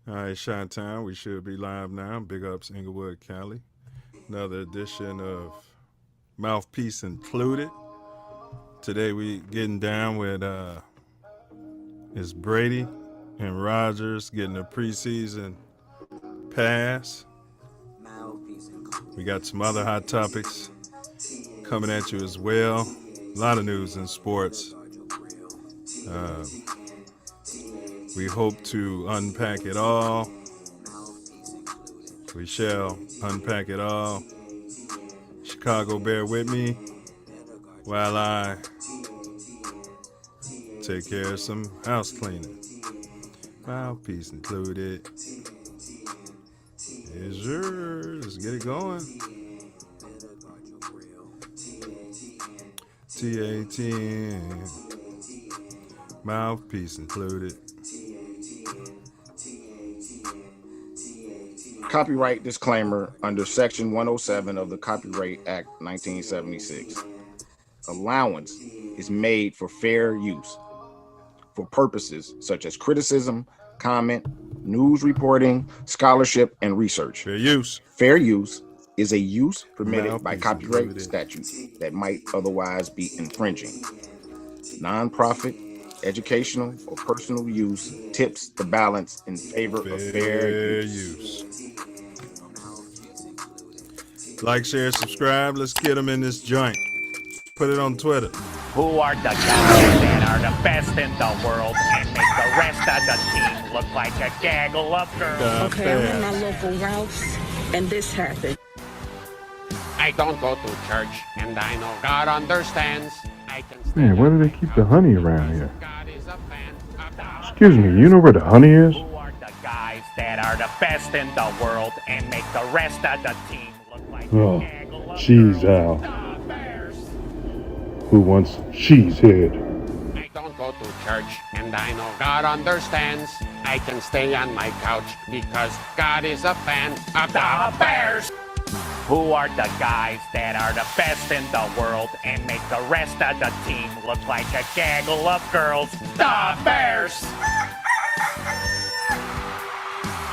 All right, Shot Town. We should be live now. Big ups, Inglewood, Cali. Another edition of Mouthpiece included. Today we getting down with is Brady and Rodgers getting a preseason pass. We got some other hot topics coming at you as well. A lot of news in sports. Uh, we hope to unpack it all. We shall unpack it all. Chicago, bear with me while I take care of some house cleaning. Mouthpiece included. Is yours. Let's get it going. TATN. Mouthpiece included. Copyright disclaimer under Section 107 of the Copyright Act 1976. Allowance is made for fair use for purposes such as criticism, comment, news reporting, scholarship, and research. Fair use. Fair use is a use permitted Mouthpiece by copyright included. statutes that might otherwise be infringing. Non-profit, educational, or personal use tips the balance in favor of fair use. Like, share, subscribe. Let's get them in this joint. Put it on Twitter. Who are the guys that are the best in the world and make the rest of the team look like a gaggle of girls? Okay, I'm in my local Ralph's, and this happened. I don't go to church, and I know God understands. I can Man, why do they keep the honey around here? God is a fan of the Excuse me, you know where the honey is? Who are the guys that are the best in the world and make the rest of the team look like Oh, a gaggle of cheese, girls? Al. The Bears. Who wants cheese head? I don't go to church, and I know God understands. I can stay on my couch because God is a fan of the Bears. Who are the guys that are the best in the world and make the rest of the team look like a gaggle of girls? The Bears.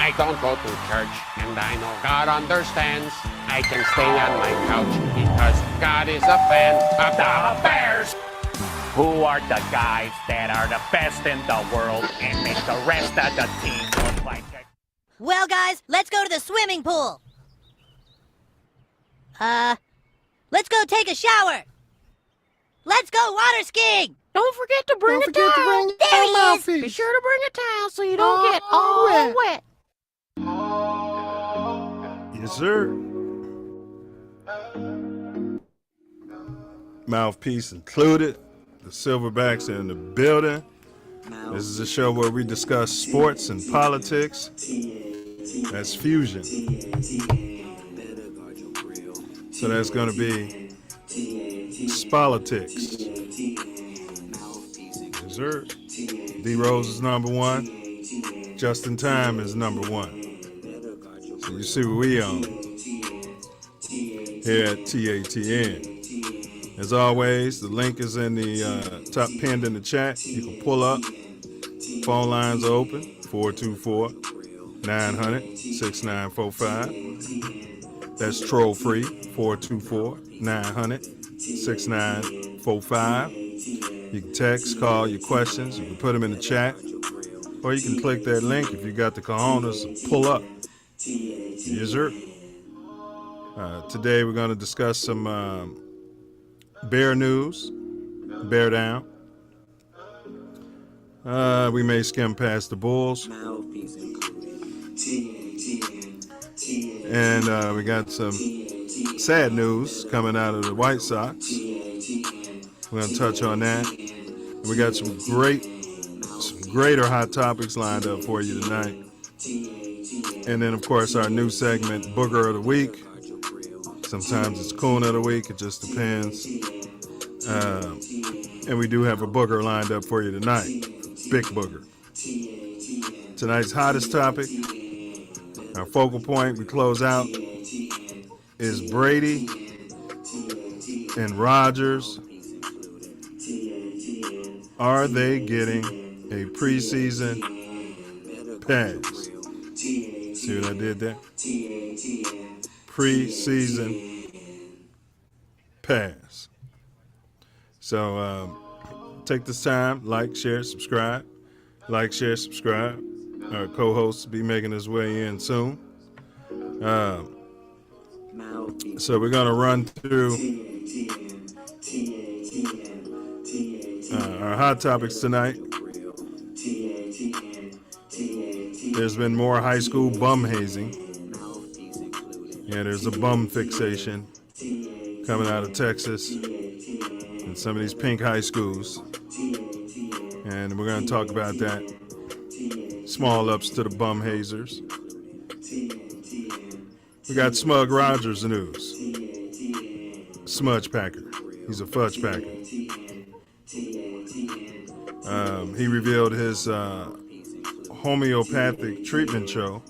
I don't go to church, and I know God understands. I can stay on my couch because God is a fan of the Bears. Who are the guys that are the best in the world and make the rest of the team look like a... Well, guys, let's go to the swimming pool. Let's go take a shower. Let's go water skiing. Don't forget to bring a towel. There he is. Be sure to bring a towel so you don't get all wet. Yes, sir. Mouthpiece included. The Silverbacks are in the building. This is a show where we discuss sports and politics. That's fusion. So that's going to be spolitics. Yes, sir. D Rose is number one. Just in Time is number one. So you see what we on here at TATN. As always, the link is in the top pinned in the chat. You can pull up. Phone lines are open, 424-900-6945. That's troll free, 424-900-6945. You can text, call your questions. You can put them in the chat. Or you can click that link if you got the cojones and pull up. Yes, sir. Today we're going to discuss some Bear news. Bear down. We may skim past the Bulls. And we got some sad news coming out of the White Sox. We're going to touch on that. We got some greater hot topics lined up for you tonight. And then, of course, our new segment, Booger of the Week. Sometimes it's Coon of the Week. It just depends. And we do have a booger lined up for you tonight. Big booger. Tonight's hottest topic, our focal point, we close out, is Brady and Rodgers. Are they getting a preseason pass? See what I did there? Preseason pass. So take this time, like, share, subscribe. Like, share, subscribe. Our co-host will be making his way in soon. So we're going to run through our hot topics tonight. There's been more high school bum hazing. Yeah, there's a bum fixation coming out of Texas in some of these pink high schools. And we're going to talk about that. Small ups to the bum hazers. We got Smug Rodgers news. Smudge packer. He's a fudge packer. He revealed his homeopathic treatment show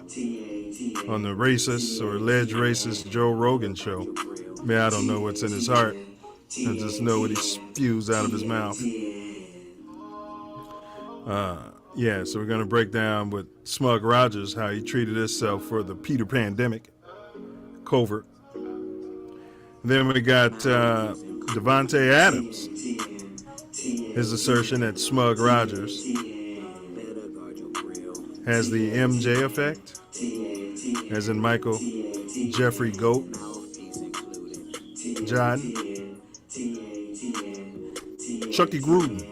on the racist or alleged racist Joe Rogan show. I mean, I don't know what's in his heart. I just know what he spews out of his mouth. Yeah, so we're going to break down with Smug Rodgers how he treated himself for the Peter Pandemic. Covert. Then we got Davante Adams. His assertion that Smug Rodgers has the MJ effect, as in Michael Jeffrey Goat Jordan. Chucky Grudens.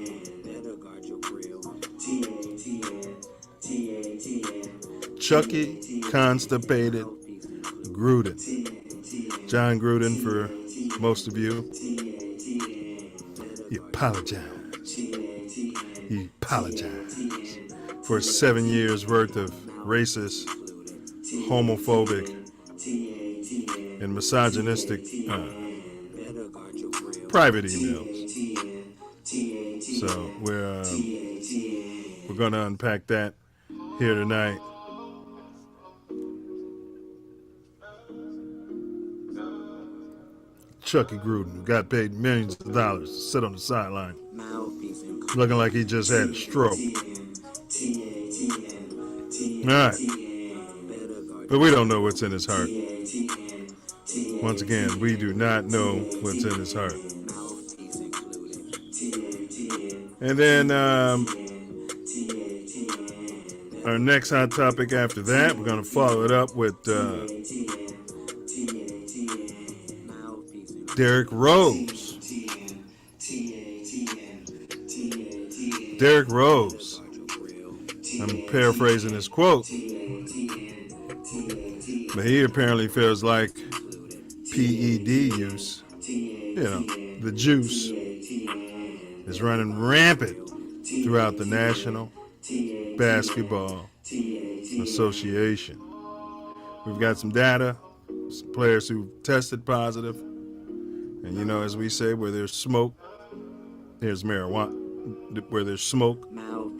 Chucky Constipated Gruden. John Gruden, for most of you. He apologized. He apologized for 7 years worth of racist, homophobic, and misogynistic private emails. So we're going to unpack that here tonight. Chucky Gruden, who got paid millions of dollars to sit on the sideline, looking like he just had a stroke. All right. But we don't know what's in his heart. Once again, we do not know what's in his heart. And then our next hot topic after that, we're going to follow it up with Derrick Rose. Derrick Rose. I'm paraphrasing his quote. But he apparently feels like PED use, the juice, is running rampant throughout the National Basketball Association. We've got some data, some players who tested positive. And, as we say, where there's smoke, there's marijuana. Where there's smoke,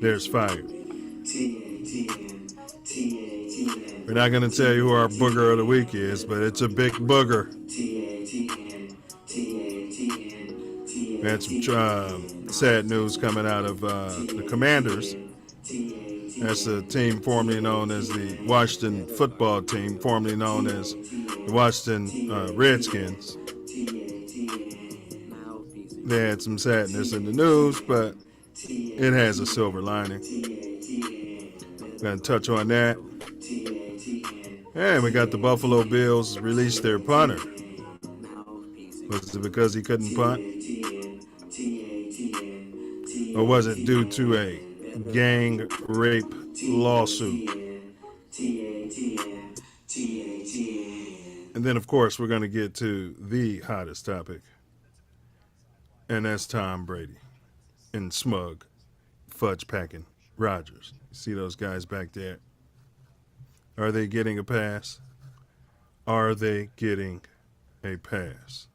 there's fire. We're not going to tell you who our booger of the week is, but it's a big booger. We had some sad news coming out of the Commanders. That's a team formerly known as the Washington football team, formerly known as the Washington Redskins. They had some sadness in the news, but it has a silver lining. Going to touch on that. And we got the Buffalo Bills release their punter. Was it because he couldn't punt? Or was it due to a gang rape lawsuit? And then, of course, we're going to get to the hottest topic. And that's Tom Brady and Smug Fudge Packing Rodgers. You see those guys back there? Are they getting a pass? Are they getting a pass?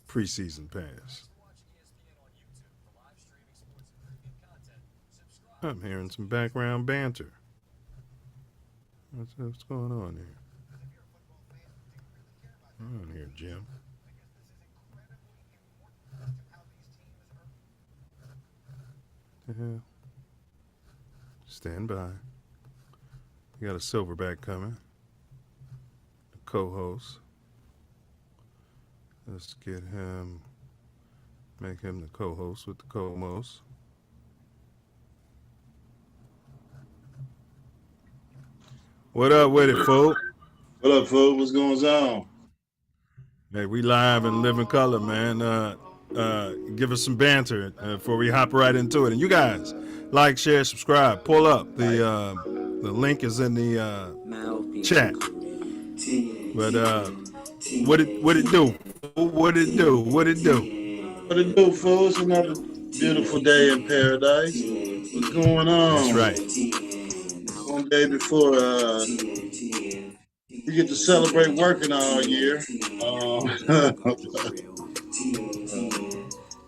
Preseason pass. I'm hearing some background banter. What's going on here? Come on here, Jim. The hell? Stand by. We got a Silverback coming. The co-host. Let's get him, make him the co-host with the co-most. What up with it, fool? What up, fool? What's going on? Hey, we live and live in color, man. Give us some banter before we hop right into it. And you guys, like, share, subscribe, pull up. The link is in the chat. But what it do? What it do? What it do? What it do, fool? It's another beautiful day in paradise. What's going on? That's right. One day before we get to celebrate working all year.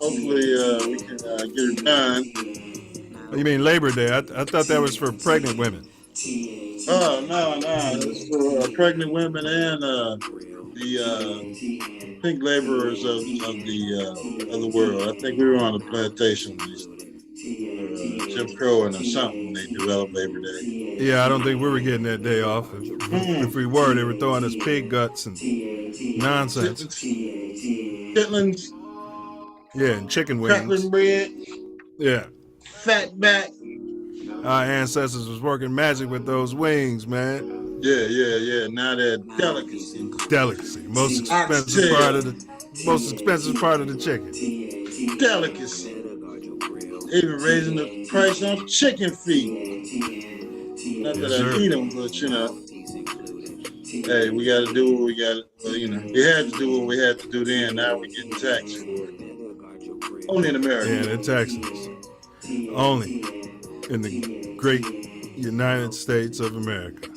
Hopefully we can get it done. You mean Labor Day? I thought that was for pregnant women. Oh, no. It's for pregnant women and the pink laborers of the world. I think we were on a plantation, Jim Crow or something. They developed Labor Day. Yeah, I don't think we were getting that day off. If we were, they were throwing us pig guts and nonsense. Chitlins. Yeah, and chicken wings. Crackling bread. Yeah. Fat back. Our ancestors was working magic with those wings, man. Yeah. Now they're delicacy. Delicacy. Most expensive part of the chicken. Delicacy. Even raising the price on chicken feet. Not that I eat them, but hey, we got to do what we got. We had to do what we had to do then. Now we're getting taxed for it. Only in America. Yeah, they're taxing us. Only in the great United States of America.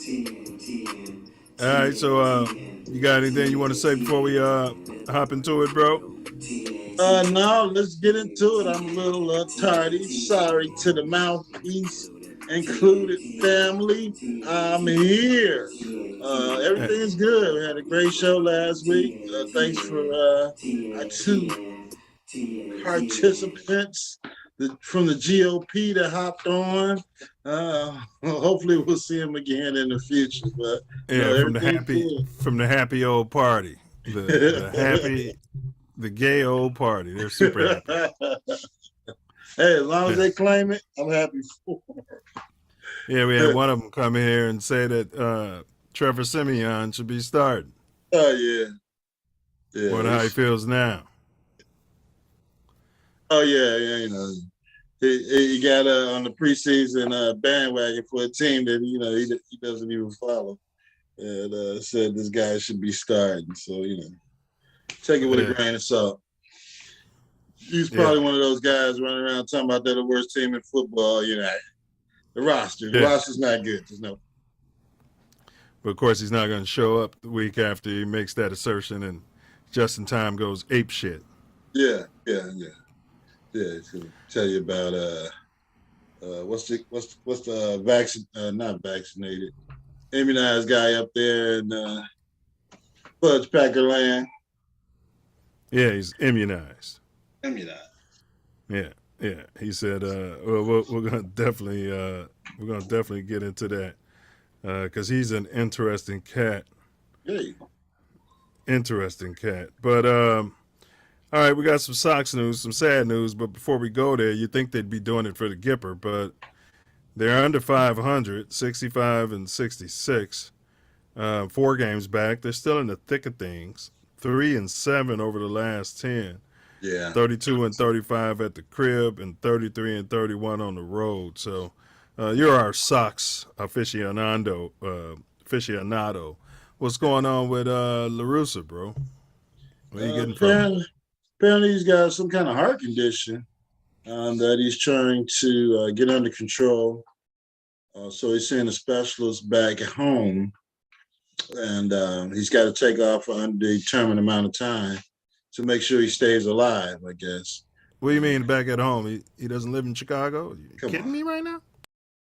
All right, so you got anything you want to say before we hop into it, bro? No, let's get into it. I'm a little tardy. Sorry to the Mouthpiece included family. I'm here. Everything's good. We had a great show last week. Thanks for our two participants from the GOP that hopped on. Hopefully we'll see them again in the future. But from the happy old party, the gay old party. They're super happy. Hey, as long as they claim it, I'm happy for them. Yeah, we had one of them come here and say that Trevor Simeon should be starting. Oh yeah. Wonder how he feels now. Oh yeah. He got on the preseason bandwagon for a team that he doesn't even follow, and said this guy should be starting. So take it with a grain of salt. He's probably one of those guys running around talking about they're the worst team in football. The roster's not good. There's no. But of course, he's not going to show up the week after he makes that assertion, and just in time goes ape shit. Yeah. It's gonna tell you about what's the not vaccinated, immunized guy up there in Fudge Packer land. Yeah, he's immunized. Immunized. Yeah. He said, we're gonna definitely get into that because he's an interesting cat. Hey. Interesting cat. But all right, we got some Sox news, some sad news. But before we go there, you'd think they'd be doing it for the Gipper, but they're under 500, 65 and 66. 4 games back. They're still in the thick of things. 3-7 over the last 10. Yeah. 32 and 35 at the crib and 33 and 31 on the road. So you're our Sox aficionado. What's going on with La Russa, bro? Where are you getting from? Apparently he's got some kind of heart condition that he's trying to get under control. So he's seeing a specialist back at home, and he's got to take off for an undetermined amount of time to make sure he stays alive, I guess. What do you mean back at home? He doesn't live in Chicago? You kidding me right now?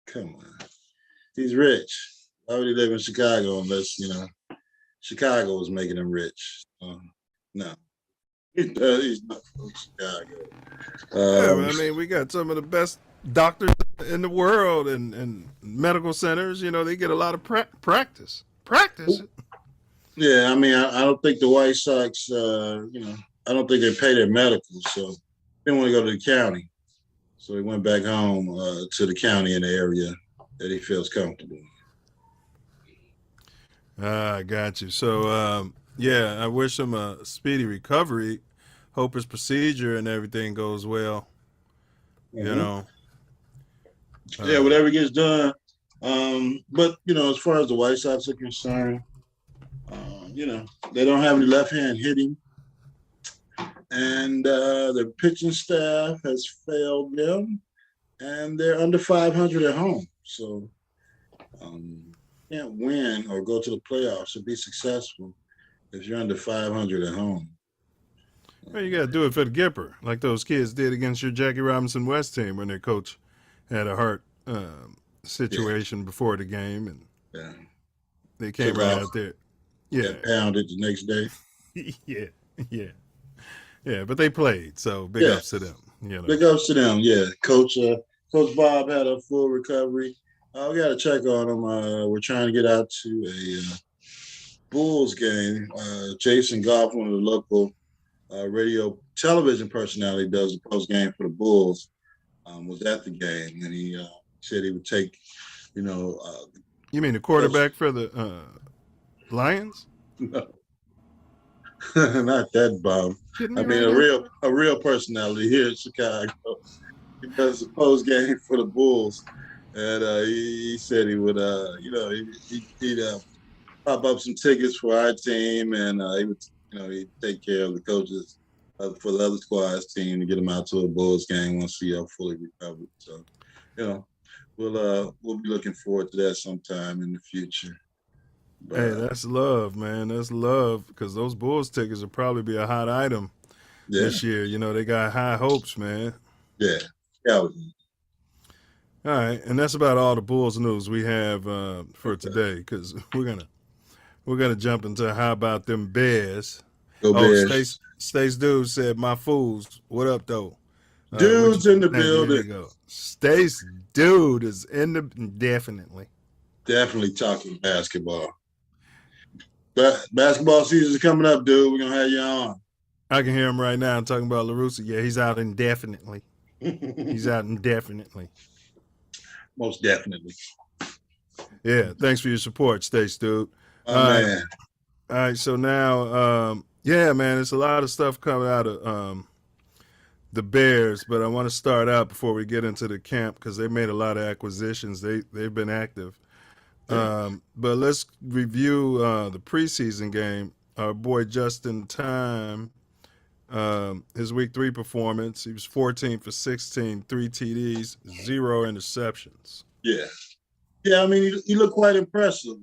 Come on. He's rich. Why would he live in Chicago unless, Chicago was making him rich? No. He's not from Chicago. Yeah, I mean, we got some of the best doctors in the world and medical centers. You know, they get a lot of practice. Practice. Yeah, I mean, I don't think the White Sox, I don't think they pay their medicals, so they didn't want to go to the county. So he went back home to the county in the area that he feels comfortable. I got you. So, yeah, I wish him a speedy recovery. Hope his procedure and everything goes well. Mm-hmm. You know. Yeah, whatever gets done. But, as far as the White Sox are concerned, they don't have any left-hand hitting. And their pitching staff has failed them. And they're under 500 at home. So can't win or go to the playoffs or be successful if you're under 500 at home. Well, you got to do it for the Gipper, like those kids did against your Jackie Robinson West team when their coach had a heart situation before the game, and they came right out there. Yeah, pounded the next day. yeah. But they played, so big ups to them. Big ups to them. Yeah, Coach Bob had a full recovery. We got to check on him. We're trying to get out to a Bulls game. Jason Goff, one of the local radio television personality, does the post game for the Bulls. Was at the game, and he said he would take, you mean the quarterback for the Lions? No, not that Bob. I mean a real personality here in Chicago. He does the post game for the Bulls, and he said he would, he'd pop up some tickets for our team, and he would, he'd take care of the coaches for the other squad's team to get them out to a Bulls game once he fully recovered. So, we'll be looking forward to that sometime in the future. But, hey, that's love, man. That's love, because those Bulls tickets will probably be a hot item this year. They got high hopes, man. Yeah. All right, and that's about all the Bulls news we have for today, because we're gonna jump into how about them Bears. Go Bears. Stace Dude said, "My fools, what up though?" Dude's in the building. Stace Dude is in the definitely talking basketball. Basketball season is coming up, dude. We're gonna have you on. I can hear him right now talking about LaRussa. Yeah, he's out indefinitely. He's out indefinitely. Most definitely. Yeah, thanks for your support, Stace Dude. Man. All right, so now, man, there's a lot of stuff coming out of the Bears, but I want to start out before we get into the camp because they made a lot of acquisitions. They've been active. But let's review the preseason game. Our boy Justin Time, his week 3 performance, he was 14 for 16, 3 TDs, 0 interceptions. Yeah, I mean, he looked quite impressive.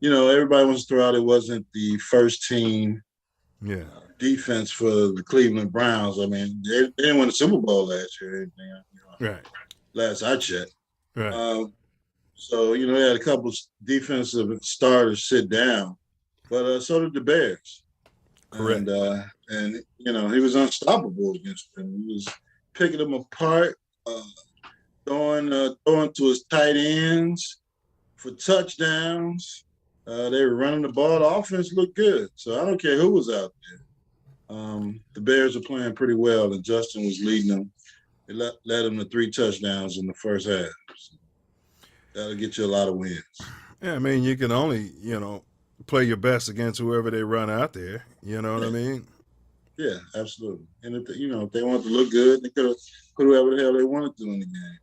Everybody wants to throw out it wasn't the first team defense for the Cleveland Browns. I mean, they didn't win the Super Bowl last year or anything. Right. Last I checked. Right. So, they had a couple of defensive starters sit down, but so did the Bears. Correct. And he was unstoppable against them. He was picking them apart, throwing to his tight ends for touchdowns. They were running the ball. The offense looked good. So I don't care who was out there. The Bears are playing pretty well, and Justin was leading them. They led them to 3 touchdowns in the first half. So that'll get you a lot of wins. Yeah, I mean, you can only, play your best against whoever they run out there. You know what I mean? Yeah, absolutely. And if they wanted to look good, they could have put whoever the hell they wanted to in the game.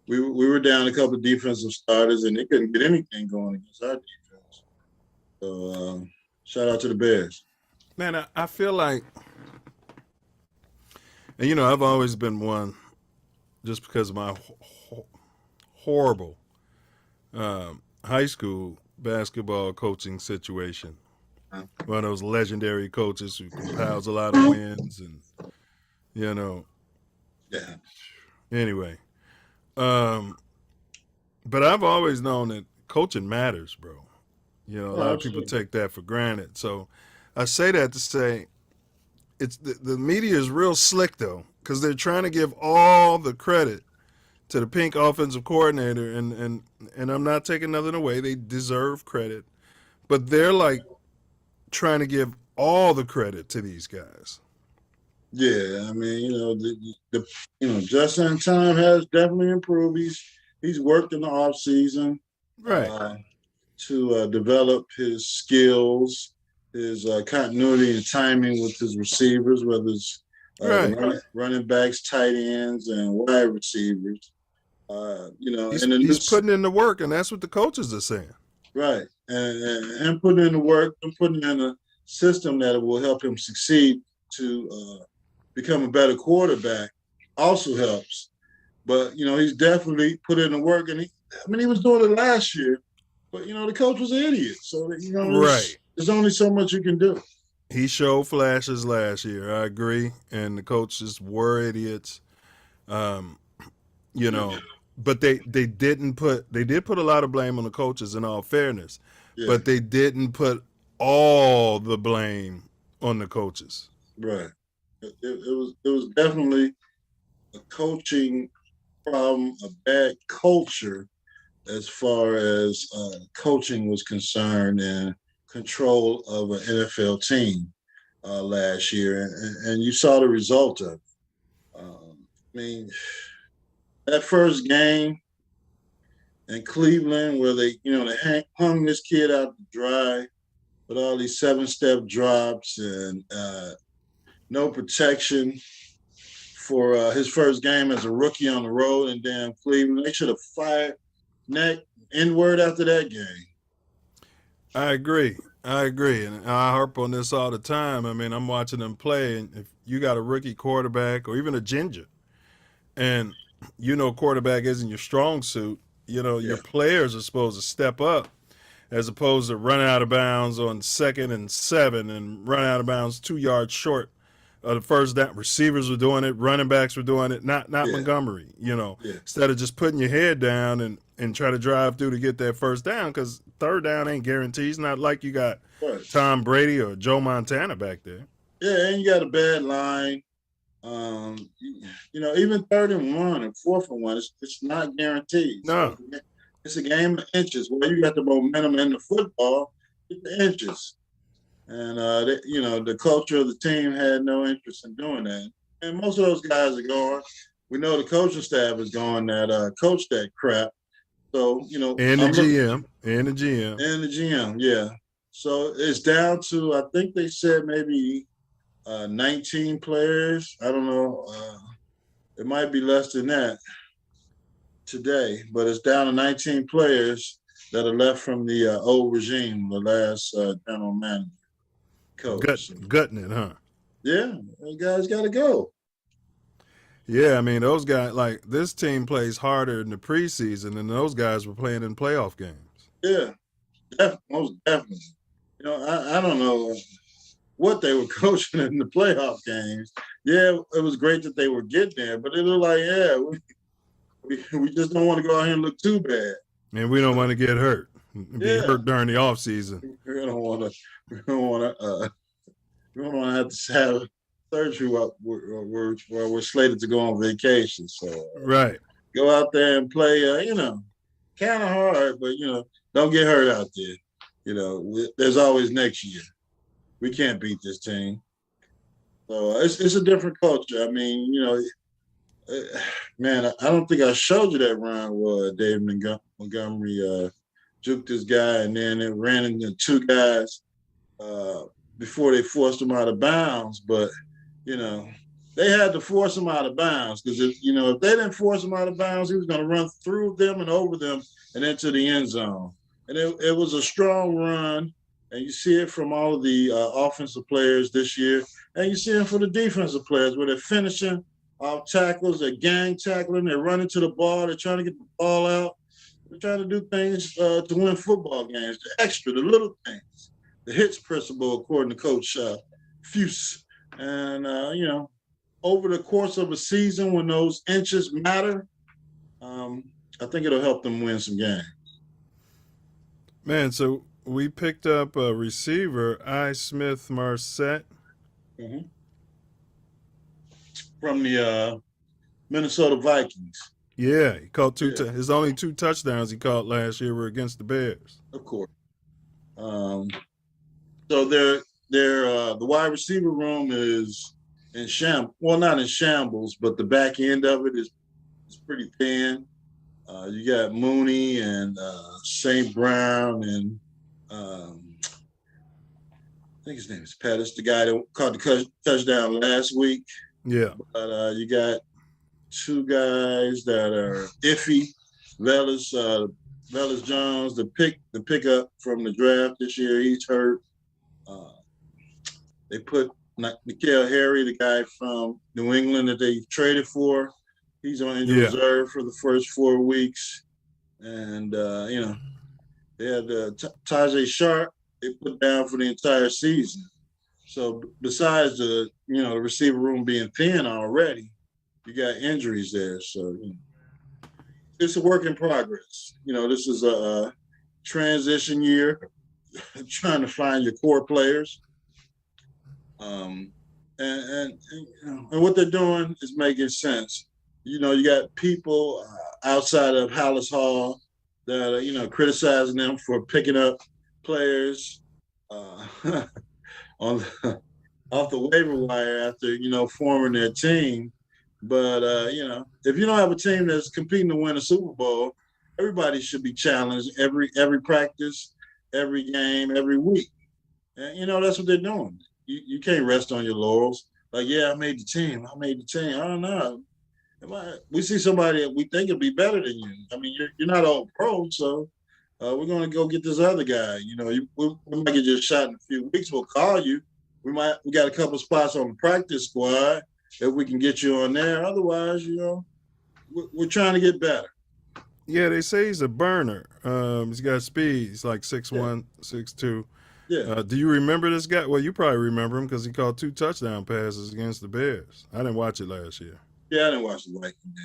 We were down a couple of defensive starters, and they couldn't get anything going against our defense. So shout out to the Bears. Man, I feel like, and I've always been one, just because of my horrible high school basketball coaching situation. One of those legendary coaches who compiles a lot of wins, and Yeah. Anyway, but I've always known that coaching matters, bro. A lot of people take that for granted. So I say that to say, it's the media is real slick though, because they're trying to give all the credit to the pink offensive coordinator, and I'm not taking nothing away. They deserve credit, but they're like trying to give all the credit to these guys. Yeah, I mean, the just in time has definitely improved. He's worked in the off season, Right. To develop his skills, his continuity and timing with his receivers, whether it's Right. running backs, tight ends, and wide receivers. He's putting in the work, and that's what the coaches are saying. Right, and him putting in the work and putting in a system that will help him succeed to become a better quarterback also helps. But he's definitely put in the work, and he was doing it last year. But the coach was an idiot, so Right. There's only so much you can do. He showed flashes last year. I agree, and the coaches were idiots. But they did put a lot of blame on the coaches. In all fairness, but they didn't put all the blame on the coaches. Right. It was definitely a coaching problem, a bad culture as far as coaching was concerned and control of an NFL team last year, and you saw the result of it. That first game in Cleveland where they hung this kid out to dry with all these 7-step drops and no protection for his first game as a rookie on the road in damn Cleveland. They should have fired neck inward after that game. I agree, and I harp on this all the time. I'm watching them play, and if you got a rookie quarterback or even a ginger, and quarterback isn't your strong suit, your players are supposed to step up as opposed to run out of bounds on 2nd and 7 and run out of bounds 2 yards short of the first down. Receivers were doing it, running backs were doing it, not Montgomery, instead of just putting your head down and try to drive through to get that first down, because third down ain't guaranteed. It's not like you got Tom Brady or Joe Montana back there. Yeah, and you got a bad line. Even 3rd and 1 and 4th and 1, it's not guaranteed. No. So it's a game of inches. Where you got the momentum in the football, it's the inches. And, the culture of the team had no interest in doing that. And most of those guys are gone. We know the coaching staff is gone that coach that crap. So, And the GM, yeah. So it's down to, I think they said maybe 19 players. I don't know. It might be less than that today, but it's down to 19 players that are left from the old regime, the last general manager coach. Gutting it, huh? Yeah, those guys got to go. Yeah, those guys, like, this team plays harder in the preseason than those guys were playing in playoff games. Yeah, most definitely. I don't know what they were coaching in the playoff games. Yeah, it was great that they were getting there, but it looked like, we just don't want to go out here and look too bad. And we don't want to get hurt. Be hurt during the offseason. We don't want to have to have surgery while we're slated to go on vacation. So right, go out there and play. Kind of hard, but don't get hurt out there. There's always next year. We can't beat this team. So it's a different culture. Man, I don't think I showed you that run where Dave Montgomery juked this guy, and then it ran into 2 guys before they forced him out of bounds. But they had to force him out of bounds, because if they didn't force him out of bounds, he was going to run through them and over them and into the end zone. And it was a strong run. And you see it from all of the offensive players this year. And you see it from the defensive players where they're finishing off tackles, they're gang tackling, they're running to the ball, they're trying to get the ball out. They're trying to do things to win football games, the little things. The hits principle, according to Coach Fuse. And, over the course of a season when those inches matter, I think it'll help them win some games. Man, so we picked up a receiver, I. Smith Marset. Mm-hmm. from the Minnesota Vikings. Yeah, he caught his only 2 touchdowns he caught last year were against the Bears. Of course. So they're the wide receiver room is in not in shambles, but the back end of it is pretty thin. You got Mooney and St. Brown and I think his name is Pettis, the guy that caught the touchdown last week. Yeah. But you got 2 guys that are iffy. Velus Jones, the pickup from the draft this year, he's hurt. They put N'Keal Harry, the guy from New England that they traded for. He's on injured reserve for the first 4 weeks. And, they had Tajay Sharp they put down for the entire season. So besides the receiver room being thin already, you got injuries there. So it's a work in progress. This is a transition year, trying to find your core players. And what they're doing is making sense. You got people outside of Hallis Hall that are, criticizing them for picking up players off the waiver wire after, forming their team. But, if you don't have a team that's competing to win a Super Bowl, everybody should be challenged every practice, every game, every week. And, that's what they're doing. You can't rest on your laurels. Like, yeah, I made the team. I don't know. We see somebody that we think will be better than you. I mean, you're not all pro, so we're going to go get this other guy. We might get you a shot in a few weeks. We'll call you. We got a couple spots on the practice squad if we can get you on there. Otherwise, we're trying to get better. Yeah, they say he's a burner. He's got speed. He's like 6'1", 6'2". Yeah. Do you remember this guy? Well, you probably remember him because he caught 2 touchdown passes against the Bears. I didn't watch it last year. Yeah, I didn't watch the Viking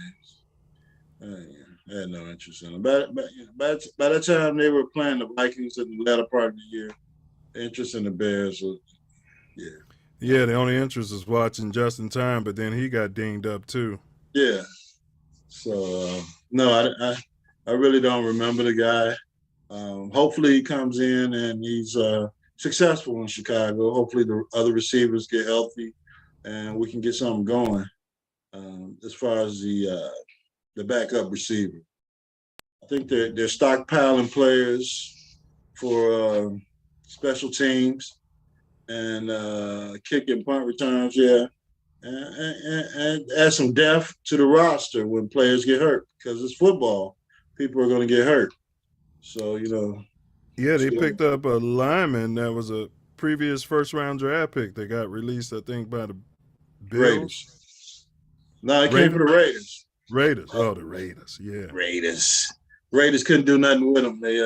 games. I had no interest in them. By the time they were playing the Vikings in the latter part of the year, the interest in the Bears was, Yeah, the only interest is watching just in time, but then he got dinged up too. Yeah. So, no, I really don't remember the guy. Hopefully he comes in and he's successful in Chicago. Hopefully the other receivers get healthy and we can get something going as far as the backup receiver. I think they're stockpiling players for special teams and kick and punt returns, and add some depth to the roster when players get hurt because it's football. People are going to get hurt. So, Yeah, they picked up a lineman that was a previous first-round draft pick that got released, I think, by the Bills. Raiders. No, it came from the Raiders. Raiders. Oh, the Raiders, yeah. Raiders couldn't do nothing with him. They,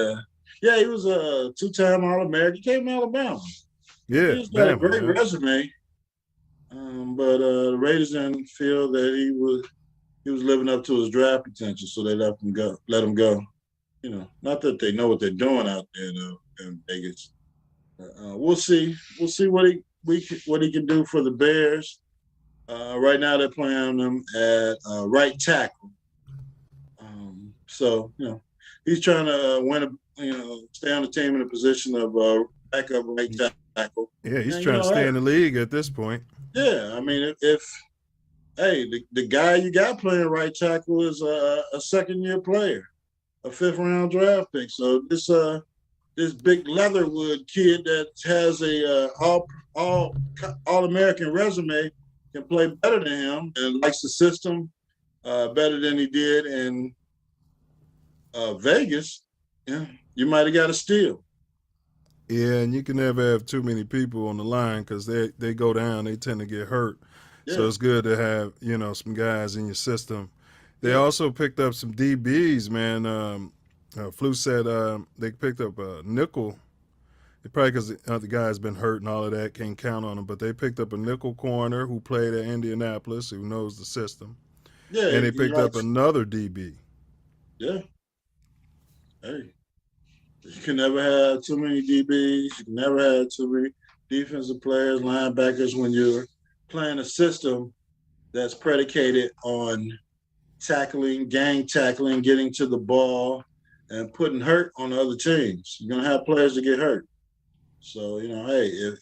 he was a 2-time All-American. He came from Alabama. Yeah. He's got a great resume. But the Raiders didn't feel that he was living up to his draft potential, so they let him go. Not that they know what they're doing out there in Vegas. We'll see. We'll see what he can do for the Bears. Right now they're playing him at right tackle. So he's trying to stay on the team in a position of backup right tackle. Yeah, he's trying to stay in the league at this point. Yeah, I mean, the guy you got playing right tackle is a second-year player, a 5th-round draft pick. So this big Leatherwood kid that has a all-American resume can play better than him and likes the system better than he did in Vegas. Yeah, you might have got a steal. Yeah, and you can never have too many people on the line because they go down, they tend to get hurt. Yeah. So it's good to have, some guys in your system. They also picked up some DBs, man. Flu said they picked up a nickel. Probably because the other guy's been hurt and all of that, can't count on him. But they picked up a nickel corner who played at Indianapolis, who knows the system. Yeah, and they picked up another DB. Yeah. Hey. You can never have too many DBs. You can never have too many defensive players, linebackers when you're playing a system that's predicated on tackling, gang tackling, getting to the ball, and putting hurt on the other teams. You're gonna have players that get hurt. So hey, if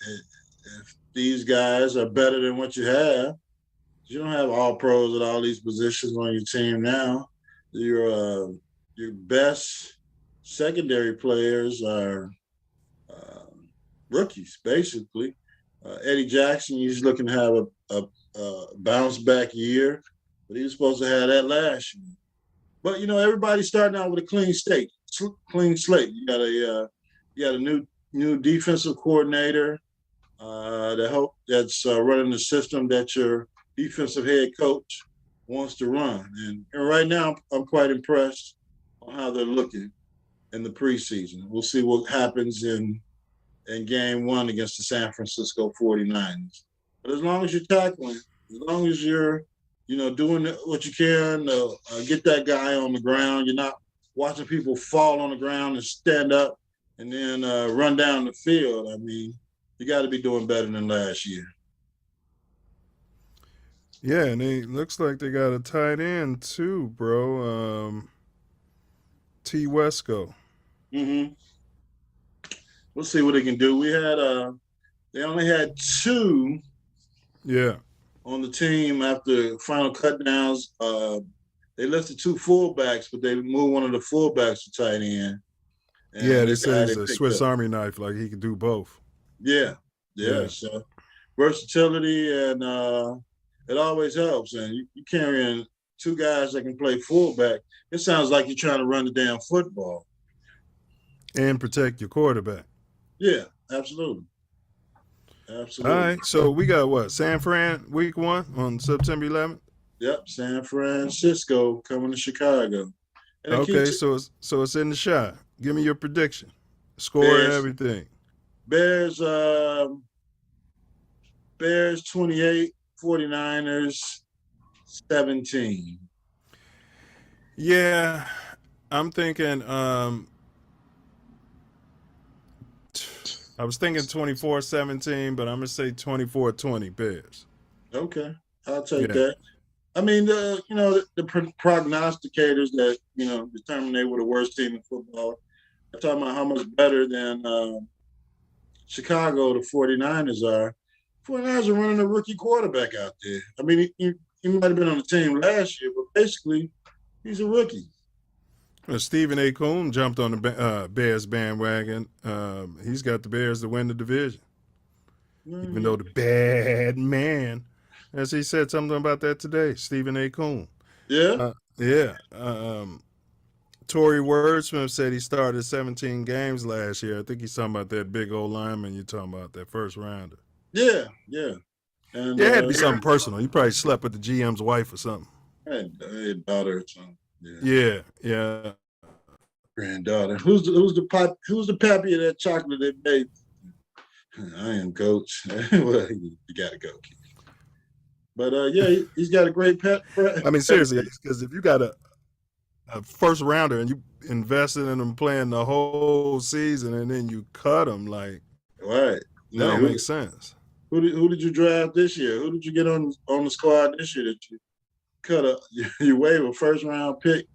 these guys are better than what you have, you don't have all pros at all these positions on your team now. Your best secondary players are rookies, basically. Eddie Jackson, he's looking to have a bounce back year, but he was supposed to have that last year. But everybody's starting out with a clean slate. You got a new defensive coordinator that's running the system that your defensive head coach wants to run. And right now, I'm quite impressed on how they're looking in the preseason. We'll see what happens in game 1 against the San Francisco 49ers. But as long as you're tackling, as long as you're, doing what you can to get that guy on the ground, you're not watching people fall on the ground and stand up and then run down the field. I mean, you got to be doing better than last year. Yeah, and it looks like they got a tight end too, bro. T. Wesco. Mm-hmm. We'll see what they can do. We had they only had 2 on the team after final cutdowns. They listed 2 fullbacks, but they moved one of the fullbacks to tight end. And they said he's a Swiss Army knife, like he could do both. Yeah. So versatility, and it always helps. And you carrying 2 guys that can play fullback, it sounds like you're trying to run the damn football. And protect your quarterback. Yeah, absolutely. All right, so we got what? San Fran week 1 on September 11th? Yep, San Francisco coming to Chicago. And okay, so it's in the shot. Give me your prediction. Score and everything. Bears 28, 49ers 17. Yeah, I'm thinking I was thinking 24-17, but I'm going to say 24-20 Bears. Okay, I'll take that. I mean, the prognosticators that, determine they were the worst team in football, I'm talking about how much better than Chicago the 49ers are. 49ers are running a rookie quarterback out there. I mean, he might have been on the team last year, but basically he's a rookie. Well, Stephen A. Coon jumped on the Bears bandwagon. He's got the Bears to win the division. Even though the bad man, as he said something about that today, Stephen A. Coon. Yeah? Tory Wordsmith said he started 17 games last year. I think he's talking about that big old lineman you're talking about, that first rounder. Yeah. And it had to be something personal. He probably slept with the GM's wife or something. Had daughter or something. Yeah. Granddaughter. Who's the pappy of that chocolate they made? I am coach. Well, you gotta go, kid. But he's got a great pet. I mean, seriously, because if you got a first rounder and you invested in them playing the whole season and then you cut them, like, right, that don't make sense. Who did you draft this year? Who did you get on the squad this year that you cut you waive a first round pick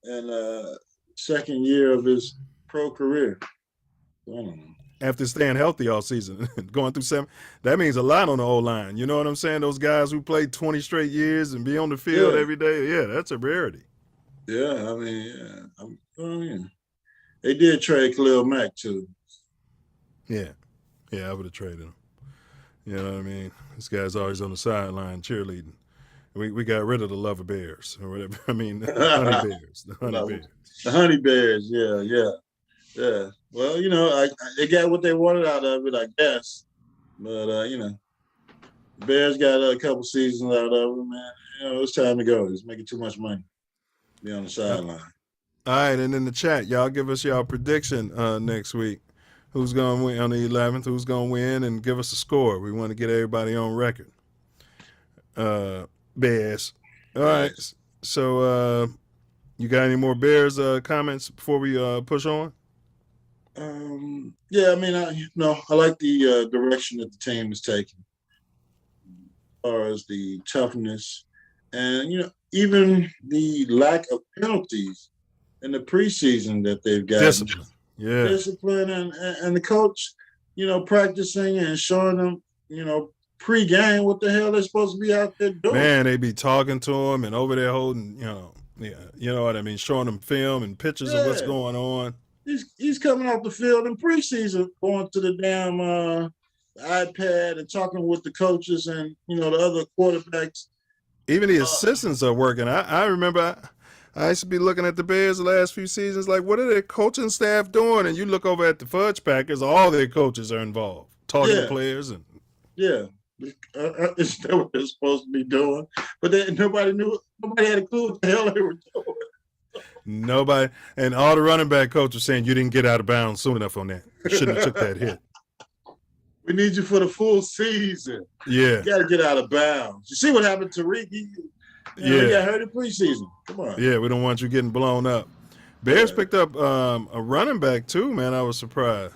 and second year of his pro career? I don't know. After staying healthy all season, going through 7, that means a lot on the O-line. You know what I'm saying? Those guys who played 20 straight years and be on the field every day, that's a rarity. Yeah, I mean, they did trade Khalil Mack too. Yeah, I would have traded him. You know what I mean? This guy's always on the sideline cheerleading. We got rid of the Lover Bears or whatever. I mean, the Honey Bears. The Honey Bears. The Honey Bears, yeah. Well, they got what they wanted out of it, I guess. But, the Bears got a couple seasons out of it, man. It's time to go. It's making too much money. Be on the sideline. All right, and in the chat, y'all give us y'all prediction next week. Who's going to win on the 11th? Who's going to win? And give us a score. We want to get everybody on record. Bears. All right. So you got any more Bears comments before we push on? I mean, I like the direction that the team is taking as far as the toughness And even the lack of penalties in the preseason that they've got. Discipline. Yeah. Discipline and the coach, practicing and showing them, pre-game what the hell they're supposed to be out there doing. Man, they be talking to him and over there holding, you know what I mean, showing them film and pictures of what's going on. He's coming off the field in preseason, going to the damn iPad and talking with the coaches and the other quarterbacks. Even the assistants are working. I remember I used to be looking at the Bears the last few seasons, like, what are their coaching staff doing? And you look over at the Fudge Packers, all their coaches are involved, talking to players. And it's what they're supposed to be doing. But nobody had a clue what the hell they were doing. Nobody. And all the running back coaches were saying, you didn't get out of bounds soon enough on that. You shouldn't have took that hit. We need you for the full season. Yeah. You got to get out of bounds. You see what happened to Rick? He got hurt in preseason. Come on. Yeah, we don't want you getting blown up. Bears picked up a running back too, man. I was surprised.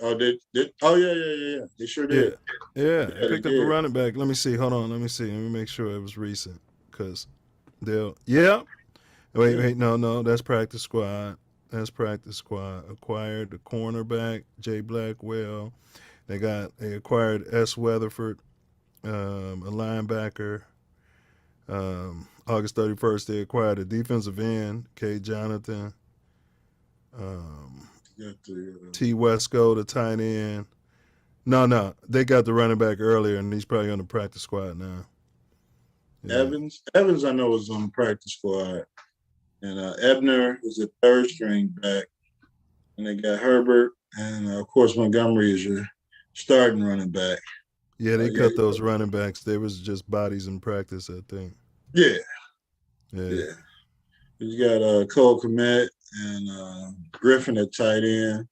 Yeah. They sure did. Yeah, they picked up a running back. Let me see. Hold on. Let me make sure it was recent. Because Wait, no. That's practice squad. Acquired the cornerback, Jay Blackwell. They acquired S. Weatherford, a linebacker. August 31st, they acquired a defensive end, K. Jonathan. T. Wesco, the tight end. No, they got the running back earlier, and he's probably on the practice squad now. Yeah. Evans, I know, is on the practice squad. And Ebner is a third string back. And they got Herbert. And, of course, Montgomery is your starting running back. Yeah, they cut those running backs. They was just bodies in practice, I think. Yeah. You got Cole Kmet and Griffin at tight end.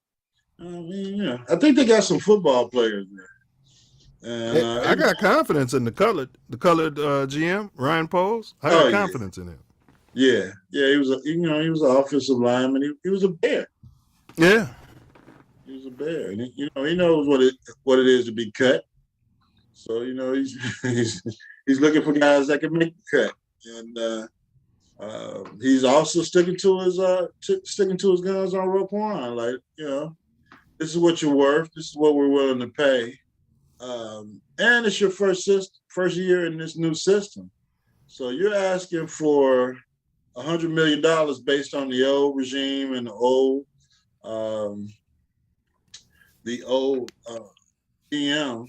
I mean, I think they got some football players there. I got confidence in the colored GM, Ryan Poles. I got confidence in him. Yeah, he was an offensive lineman. He was a Bear. Yeah, he was a Bear, and he knows what it is to be cut. So he's looking for guys that can make the cut, and he's also sticking to his guns on Roquan. Like, this is what you're worth. This is what we're willing to pay, and it's your first year in this new system. So you're asking for $100 million based on the old regime and the old GM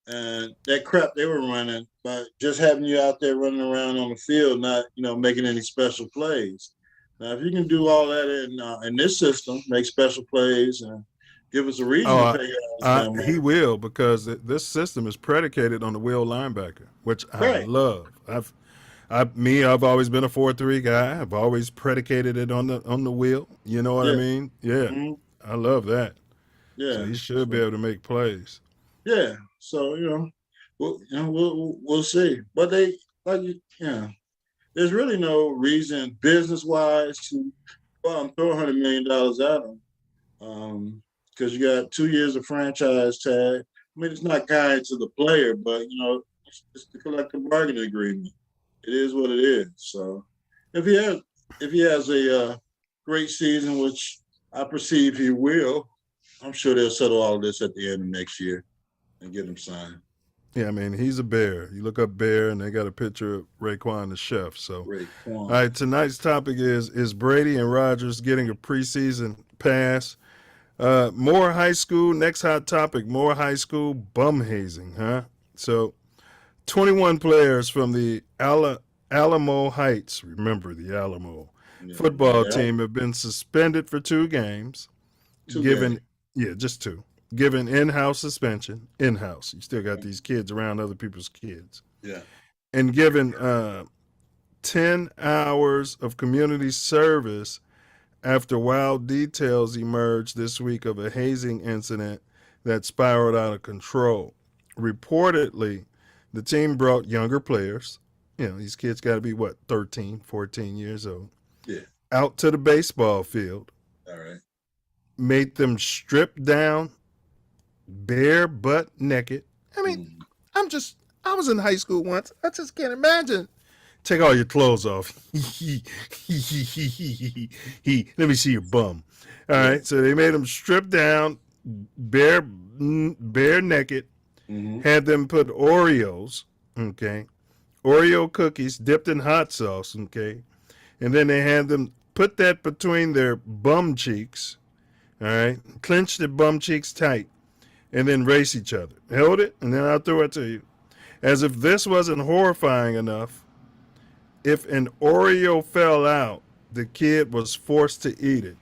and that crap they were running by just having you out there running around on the field, not making any special plays. Now, if you can do all that in this system, make special plays and give us a reason to pay guys. He will, because this system is predicated on the will linebacker, which I love. I've always been a 4-3 guy. I've always predicated it on the wheel. You know what I mean? Yeah. Mm-hmm. I love that. Yeah. So he should be able to make plays. Yeah. So, we'll see. But there's really no reason business-wise to go out and throw $100 million at them. Because you got 2 years of franchise tag. I mean, it's not kind to the player, but, it's the collective bargaining agreement. It is what it is. So if he has a great season, which I perceive he will, I'm sure they'll settle all of this at the end of next year and get him signed. Yeah, I mean, he's a Bear. You look up Bear, and they got a picture of Raekwon the chef. So, Raekwon. All right, tonight's topic is Brady and Rodgers getting a preseason pass. More high school. Next hot topic, more high school bum hazing, huh? So 21 players from the Alamo Heights, remember the Alamo, football team have been suspended for 2 games. Just 2. Given in-house suspension. In-house. You still got these kids around other people's kids. Yeah. And given 10 hours of community service after wild details emerged this week of a hazing incident that spiraled out of control. Reportedly, the team brought younger players, these kids got to be, 13, 14 years old, out to the baseball field. All right. Made them strip down, bare butt naked. I mean, I was in high school once. I just can't imagine. Take all your clothes off. Let me see your bum. All right. So they made them strip down, bare naked, had them put Oreos, okay, Oreo cookies dipped in hot sauce, okay, and then they had them put that between their bum cheeks, all right, clench their bum cheeks tight, and then race each other. Hold it, and then I'll throw it to you. As if this wasn't horrifying enough, if an Oreo fell out, the kid was forced to eat it,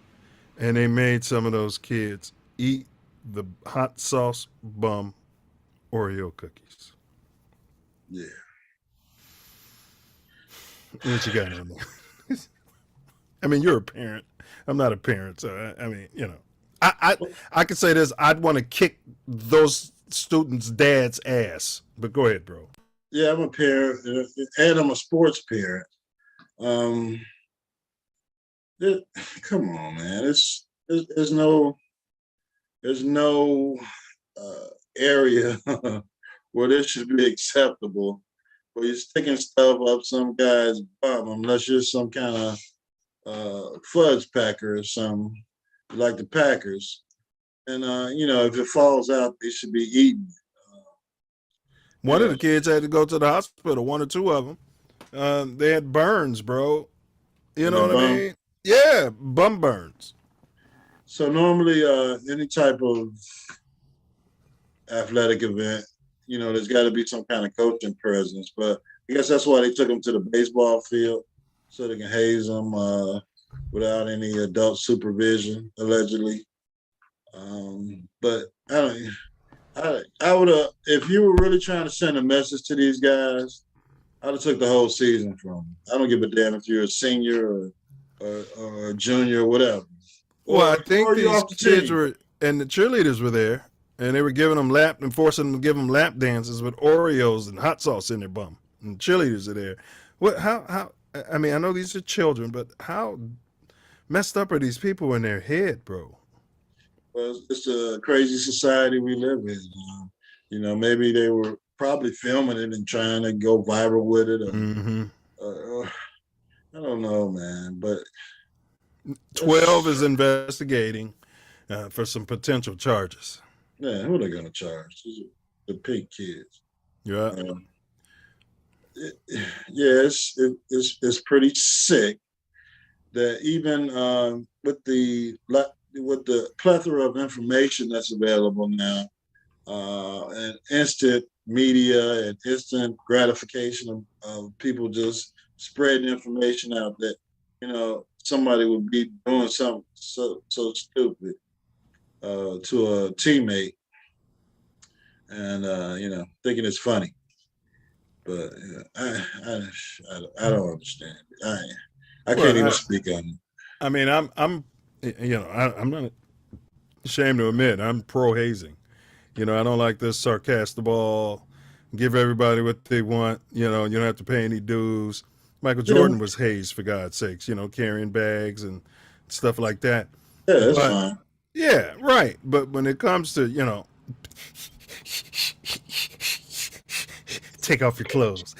and they made some of those kids eat the hot sauce bum Oreo cookies. Yeah. What you got on there? I mean, you're a parent. I'm not a parent, so I mean, you know, I could say this. I'd want to kick those students' dad's ass. But go ahead, bro. Yeah, I'm a parent, and I'm a sports parent. Come on, man. There's no area where this should be acceptable. Where you're sticking stuff up some guy's bum, unless you're some kind of fudge packer or something, like the Packers. And you know, if it falls out, it should be eaten. One of the kids had to go to the hospital. One or two of them. They had burns, bro. You know what I mean? Yeah, bum burns. So normally, any type of athletic event, you know, there's got to be some kind of coaching presence. But I guess that's why they took them to the baseball field, so they can haze them without any adult supervision, allegedly. But I would have, if you were really trying to send a message to these guys, I'd have took the whole season from them. I don't give a damn if you're a senior or a junior or whatever. Well, I think these kids were, and the cheerleaders were there, and they were giving them forcing them to give them lap dances with Oreos and hot sauce in their bum. And cheerleaders are there. What? How? I mean, I know these are children, but how messed up are these people in their head, bro? Well, it's a crazy society we live in. You know, maybe they were probably filming it and trying to go viral with it. Or, I don't know, man. But 12 is investigating for some potential charges. Yeah, who are they going to charge? The pink kids. Yeah. It's pretty sick that even with the plethora of information that's available now, and instant media and instant gratification of people just spreading information out, that, you know, somebody would be doing something so stupid to a teammate and you know, thinking it's funny. But I don't understand it. I can't even speak on it. I mean, I'm you know, I'm not ashamed to admit I'm pro hazing. You know, I don't like this sarcastic ball, give everybody what they want. You know, you don't have to pay any dues. Michael Jordan was hazed, for God's sakes, you know, carrying bags and stuff like that. Yeah, that's fine. Yeah, right. But when it comes to, you know, take off your clothes.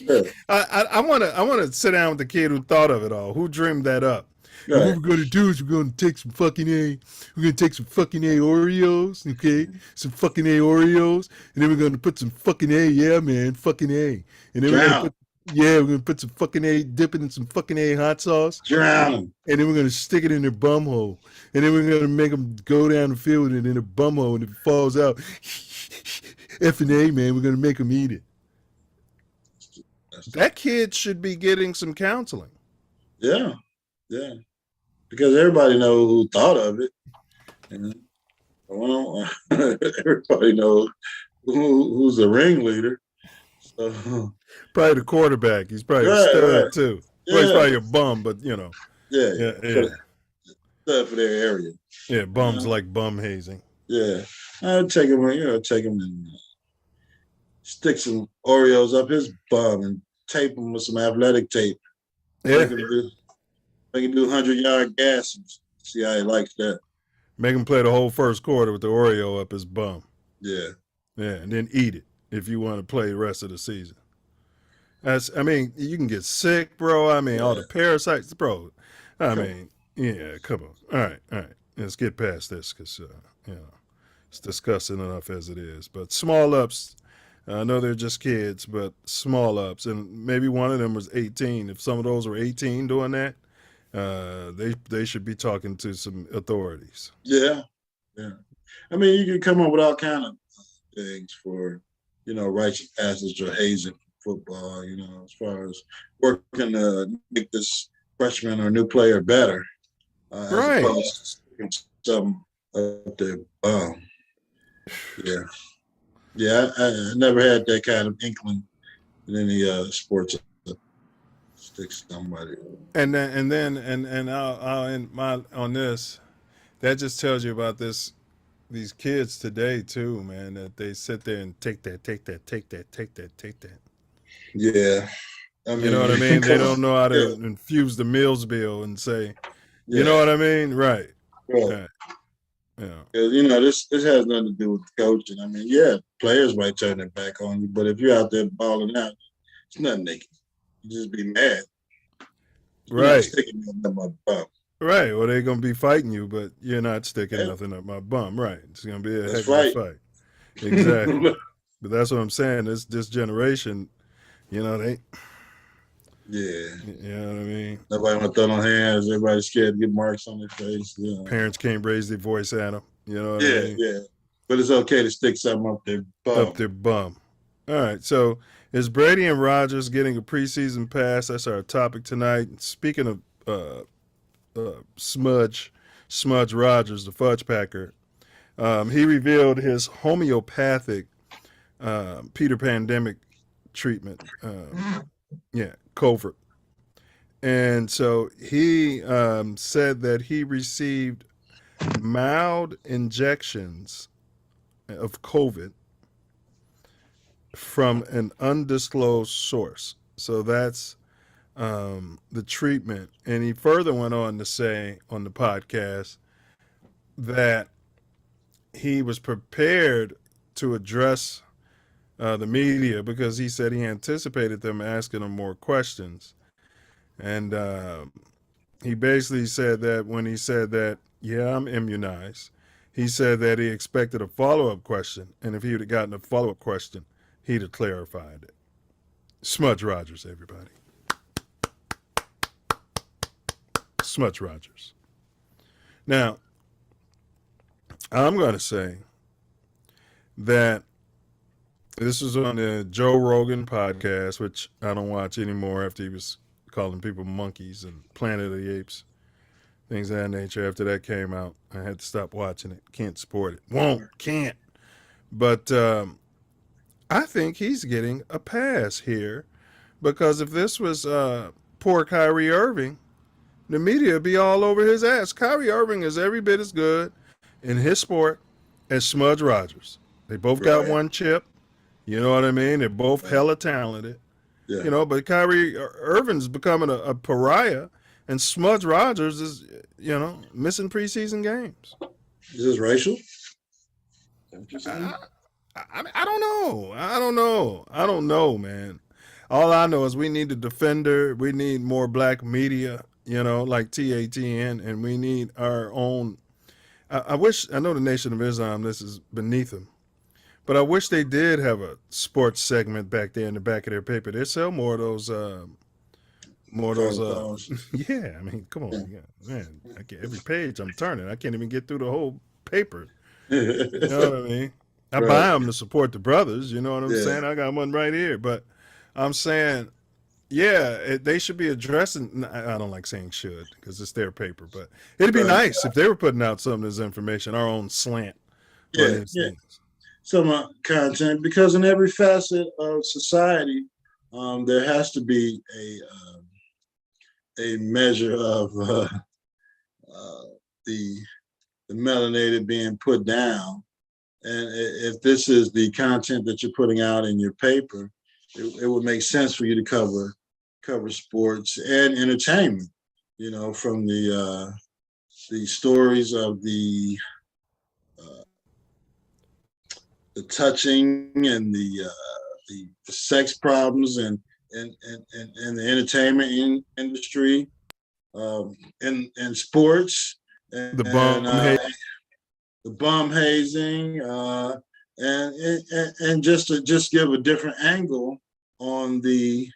Yeah. I want to sit down with the kid who thought of it all, who dreamed that up. Right. What we're going to do is we're going to take some fucking A. We're going to take some fucking A Oreos, okay? Some fucking A Oreos. And then we're going to put some fucking A, yeah, man, fucking A. And then we're going to put some fucking A, dip it in some fucking A hot sauce. Drown them. And then we're going to stick it in their bum hole. And then we're going to make them go down the field and in their bum hole. And if it falls out, effing A, man, we're going to make them eat it. That kid should be getting some counseling. Yeah, yeah. Because everybody knows who thought of it. You know? Well, everybody knows who's the ringleader. So, probably the quarterback. He's probably a stud too. Yeah. Well, he's probably a bum, but you know. Yeah. Stud for their area. Yeah, bums like bum hazing. Yeah. I'd take him, and stick some Oreos up his bum and tape him with some athletic tape. Yeah. Make him do 100-yard gasses. See how he likes that. Make him play the whole first quarter with the Oreo up his bum. Yeah. Yeah, and then eat it. if you want to play the rest of the season. I mean, you can get sick, bro. I mean, all the parasites, bro. I mean, yeah, come on. All right. Let's get past this because, it's disgusting enough as it is. But small ups, I know they're just kids, but small ups. And maybe one of them was 18. If some of those were 18 doing that, they should be talking to some authorities. Yeah. I mean, you can come up with all kind of things for, righteous passage or hazing football, as far as working to make this freshman or new player better. Right. As opposed to sticking something up their bum. Yeah. Yeah, I never had that kind of inkling in any sports to stick somebody. And I'll end on this. That just tells you about these kids today too, man, that they sit there and take that. Yeah. I mean, you know what I mean? They don't know how to infuse the Milz bill and say, you know what I mean? Right. Right. Yeah. Because, this has nothing to do with coaching. I mean, players might turn their back on you, but if you're out there balling out, it's nothing they can. You just be mad. You're right. Not sticking nothing up my bum. Right. Well, they're going to be fighting you, but you're not sticking nothing up my bum. Right. It's going to be a heck of a fight. Exactly. But that's what I'm saying. This generation, they. Yeah. You know what I mean? Nobody want to throw no hands. Everybody's scared to get marks on their face. Parents can't raise their voice at them. You know what I mean? Yeah. But it's okay to stick something up their bum. All right. So is Brady and Rodgers getting a preseason pass? That's our topic tonight. Speaking of Smudge Rodgers, the fudge packer, he revealed his homeopathic Peter Pandemic treatment. Covert. And so he said that he received mild injections of COVID from an undisclosed source. So that's the treatment. And he further went on to say on the podcast that he was prepared to address the media because he said he anticipated them asking him more questions. And he basically said that when he said that, I'm immunized, he said that he expected a follow-up question. And if he would have gotten a follow-up question, he'd have clarified it. Smudge Rodgers, everybody. Smudge Rodgers. Now, I'm going to say that this was on the Joe Rogan podcast, which I don't watch anymore after he was calling people monkeys and Planet of the Apes, things of that nature. After that came out, I had to stop watching it. Can't support it. Can't. But I think he's getting a pass here because if this was poor Kyrie Irving, the media would be all over his ass. Kyrie Irving is every bit as good in his sport as Smudge Rodgers. They both got one chip. You know what I mean? They're both hella talented. Yeah. But Kyrie Irving's becoming a pariah, and Smudge Rodgers is, missing preseason games. Is this racial? I don't know, man. All I know is we need a defender. We need more black media, like TATN, and we need our own. I know the Nation of Islam, this is beneath them. But I wish they did have a sports segment back there in the back of their paper. They sell more of those. Yeah, I mean, come on, man. Every page I'm turning, I can't even get through the whole paper. You know what I mean? I buy them to support the brothers. You know what I'm saying? I got one right here. But I'm saying, they should be addressing. I don't like saying should because it's their paper. But it'd be nice if they were putting out some of this information, our own slant. Some content, because in every facet of society, there has to be a measure of the melanated being put down. And if this is the content that you're putting out in your paper, it would make sense for you to cover sports and entertainment. From the stories of the touching and the sex problems and the entertainment industry, in sports, The bum the bum hazing, and just to give a different angle on the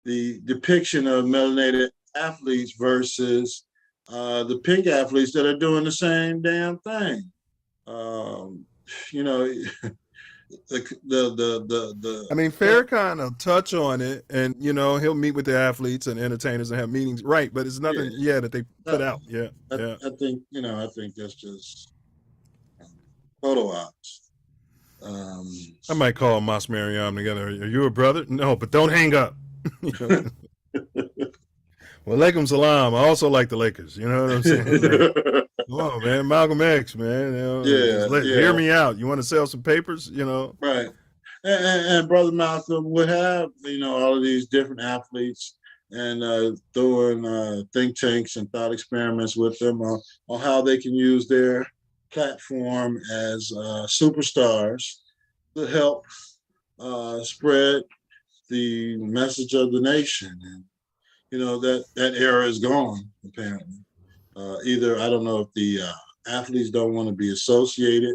depiction of melanated athletes versus the pink athletes that are doing the same damn thing. You know, I mean, Farrakhan will touch on it, and you know he'll meet with the athletes and entertainers and have meetings, right? But it's nothing, that they put out. I think I think that's just photo ops. I might call Mas Mariam together. Are you a brother? No, but don't hang up. Well, Alaikum Salam. I also like the Lakers. You know what I'm saying? Like, come on, man. Malcolm X, man. Hear me out. You want to sell some papers? You know? Right. And Brother Malcolm would have, all of these different athletes and throwing think tanks and thought experiments with them on how they can use their platform as superstars to help spread the message of the nation. And that era is gone, apparently. Either, I don't know if the athletes don't want to be associated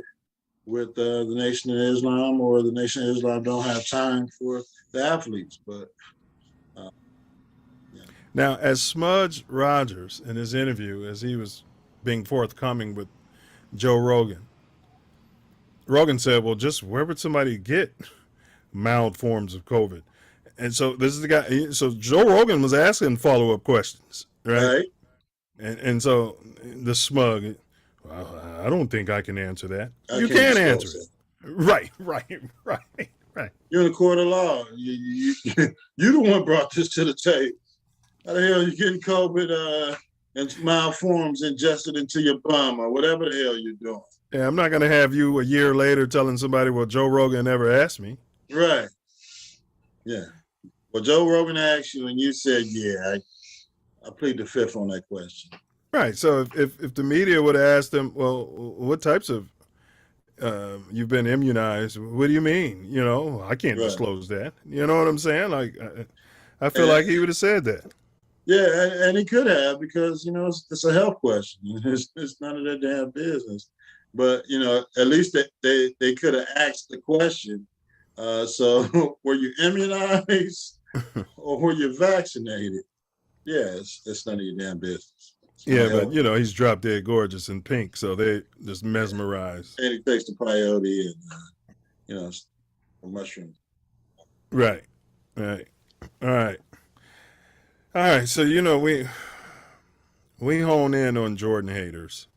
with the Nation of Islam, or the Nation of Islam don't have time for the athletes. But Now, as Smug Rodgers in his interview, as he was being forthcoming with Joe Rogan, Rogan said, well, just where would somebody get mild forms of COVID? And so this is the guy. So Joe Rogan was asking follow-up questions, right? And so the Smug, I don't think I can answer that. You can't answer it. Right. You're in a court of law. You the one brought this to the table. How the hell are you getting COVID and mild forms ingested into your bum or whatever the hell you're doing? Yeah, I'm not going to have you a year later telling somebody, well, Joe Rogan never asked me. Right. Yeah. Well, Joe Rogan asked you and you said, yeah, I plead the fifth on that question. Right. So if the media would have asked him, well, what types of you've been immunized? What do you mean? I can't disclose that. You know what I'm saying? Like, I feel like he would have said that. Yeah, and he could have, because it's a health question. It's none of their damn business. But at least they could have asked the question. So were you immunized or were you vaccinated? Yeah, it's none of your damn business. Yeah, but he's drop dead gorgeous in pink, so they just mesmerized. And he takes the peyote and a mushroom. Right. All right. So we hone in on Jordan haters.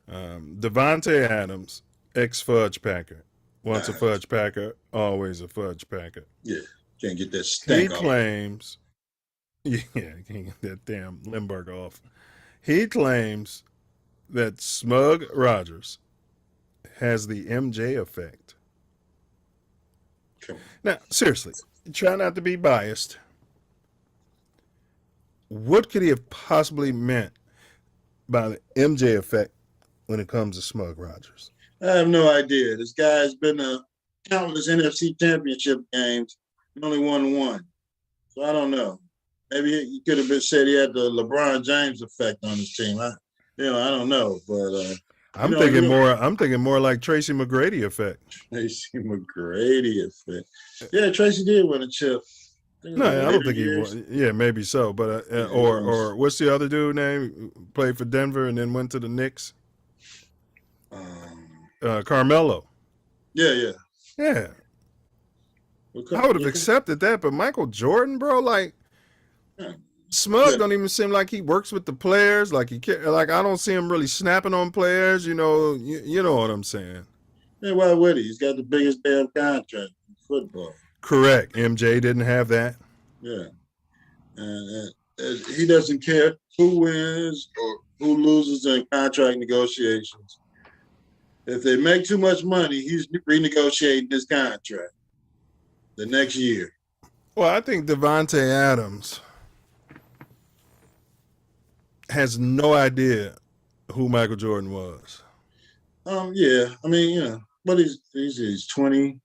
Davante Adams, ex-Fudge Packer. Once a Fudge Packer, always a Fudge Packer. Yeah, can't get that stank off. He claims, can't get that damn Limburg off. He claims that Smug Rodgers has the MJ effect. Now, seriously, try not to be biased. What could he have possibly meant by the MJ effect when it comes to Smug Rodgers? I have no idea. This guy's been to countless NFC championship games and only won one. So I don't know. Maybe he could have said he had the LeBron James effect on his team. I don't know. But I'm thinking more like Tracy McGrady effect. Tracy McGrady effect. Yeah, Tracy did win a chip. No, I don't think he won. Yeah, maybe so. But or what's the other dude name? Played for Denver and then went to the Knicks. Carmelo. Yeah. I would have accepted that, but Michael Jordan, bro, like Smug don't even seem like he works with the players. Like I don't see him really snapping on players. You know what I'm saying? Yeah, why would he? He's got the biggest damn contract in football. Correct. MJ didn't have that. Yeah, and he doesn't care who wins or who loses in contract negotiations. If they make too much money, he's renegotiating his contract the next year. Well, I think Davante Adams has no idea who Michael Jordan was. Yeah. I mean, but he's 20,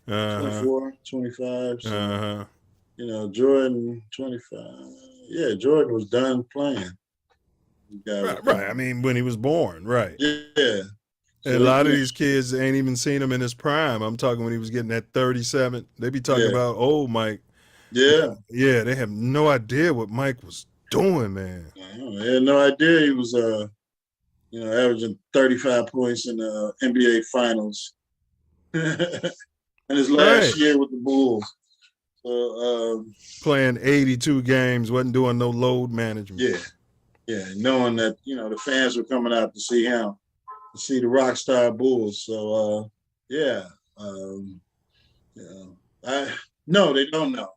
Uh-huh. 24, 25. So, Uh-huh. you know, Jordan 25. Yeah, Jordan was done playing. Right. I mean, when he was born, right. Yeah. And a lot of these kids ain't even seen him in his prime. I'm talking when he was getting that 37. They be talking about old Mike. Yeah. Yeah, they have no idea what Mike was doing, man. They had no idea he was averaging 35 points in the NBA finals. And his last year with the Bulls. So, playing 82 games, wasn't doing no load management. Yeah, knowing that, you know, the fans were coming out to see him, to see the rock star Bulls. So, no, they don't know.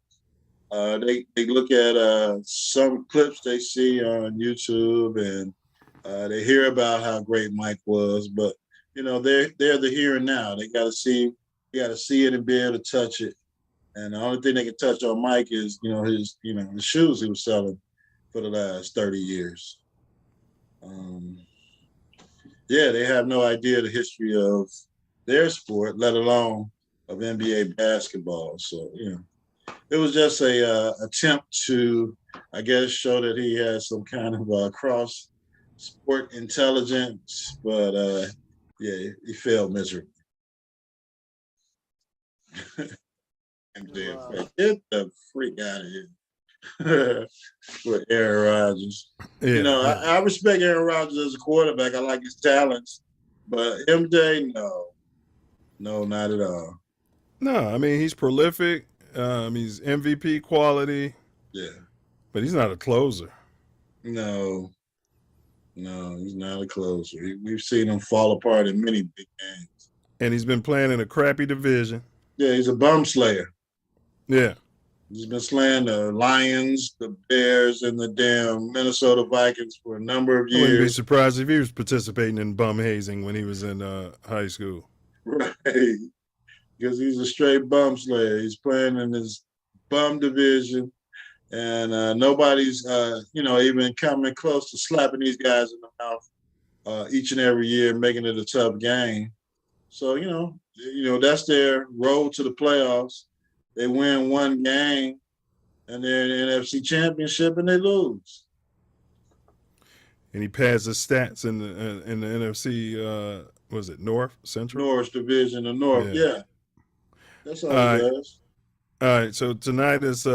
They look at some clips they see on YouTube, and they hear about how great Mike was, but you know, they're the here and now. They got to see it and be able to touch it. And the only thing they can touch on Mike is, the shoes he was selling for the last 30 years. They have no idea the history of their sport, let alone of NBA basketball. So, it was just a attempt to, I guess, show that he has some kind of cross sport intelligence, but he failed miserably. Get the freak out of here with Aaron Rodgers. Yeah, I respect Aaron Rodgers as a quarterback. I like his talents, but MJ, no, not at all. No, I mean, he's prolific. He's MVP quality. Yeah. But he's not a closer. No, he's not a closer. We've seen him fall apart in many big games. And he's been playing in a crappy division. Yeah, he's a bum slayer. Yeah. He's been slaying the Lions, the Bears, and the damn Minnesota Vikings for a number of years. I wouldn't be surprised if he was participating in bum hazing when he was in high school. Right. Because he's a straight bum slayer. He's playing in this bum division, and nobody's, even coming close to slapping these guys in the mouth each and every year, making it a tough game. So, that's their road to the playoffs. They win one game, and they're in the NFC Championship, and they lose. And he pads his stats in the NFC. Was it North Central? North Division of North. Yeah. That's all he does. All right. So tonight is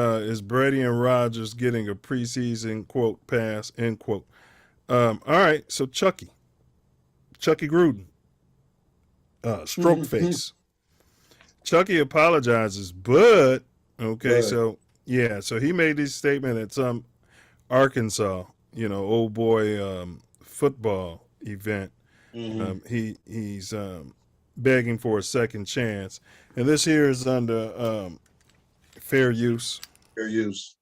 Brady and Rodgers getting a preseason quote pass end quote. All right. So Chucky Gruden, stroke face. Chucky apologizes, but so he made this statement at some Arkansas, old boy football event. Mm-hmm. He's begging for a second chance, and this here is under fair use. Fair use.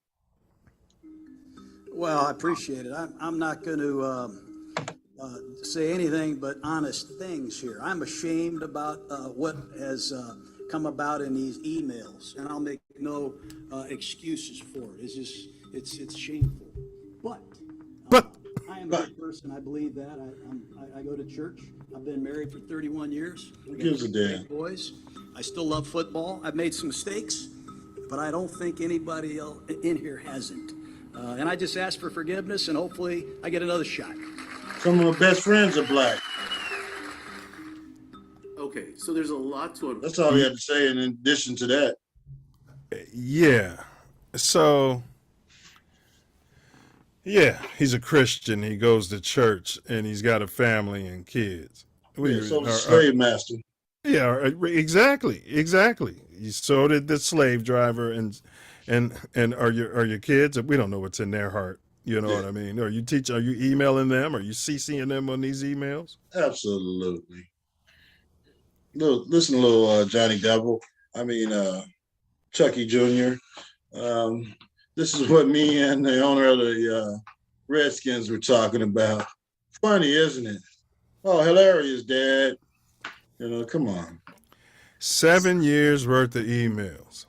Well, I appreciate it. I'm not going to say anything but honest things here. I'm ashamed about what has come about in these emails, and I'll make no excuses for it. It's shameful. But I am a good person. I believe that. I go to church. I've been married for 31 years. Who gives a damn? Boys. I still love football. I've made some mistakes, but I don't think anybody else in here hasn't. And I just ask for forgiveness, and hopefully I get another shot. Some of my best friends are black. Okay, so there's a lot to it. That's all he had to say in addition to that. Yeah. So, he's a Christian. He goes to church, and he's got a family and kids. So the slave master. Yeah, exactly. So did the slave driver, and are your kids? We don't know what's in their heart. You know what I mean? Are you emailing them? Are you CCing them on these emails? Absolutely. Listen, little Johnny Devil. Chucky Jr. This is what me and the owner of the Redskins were talking about. Funny, isn't it? Oh, hilarious, Dad. Come on. 7 years worth of emails.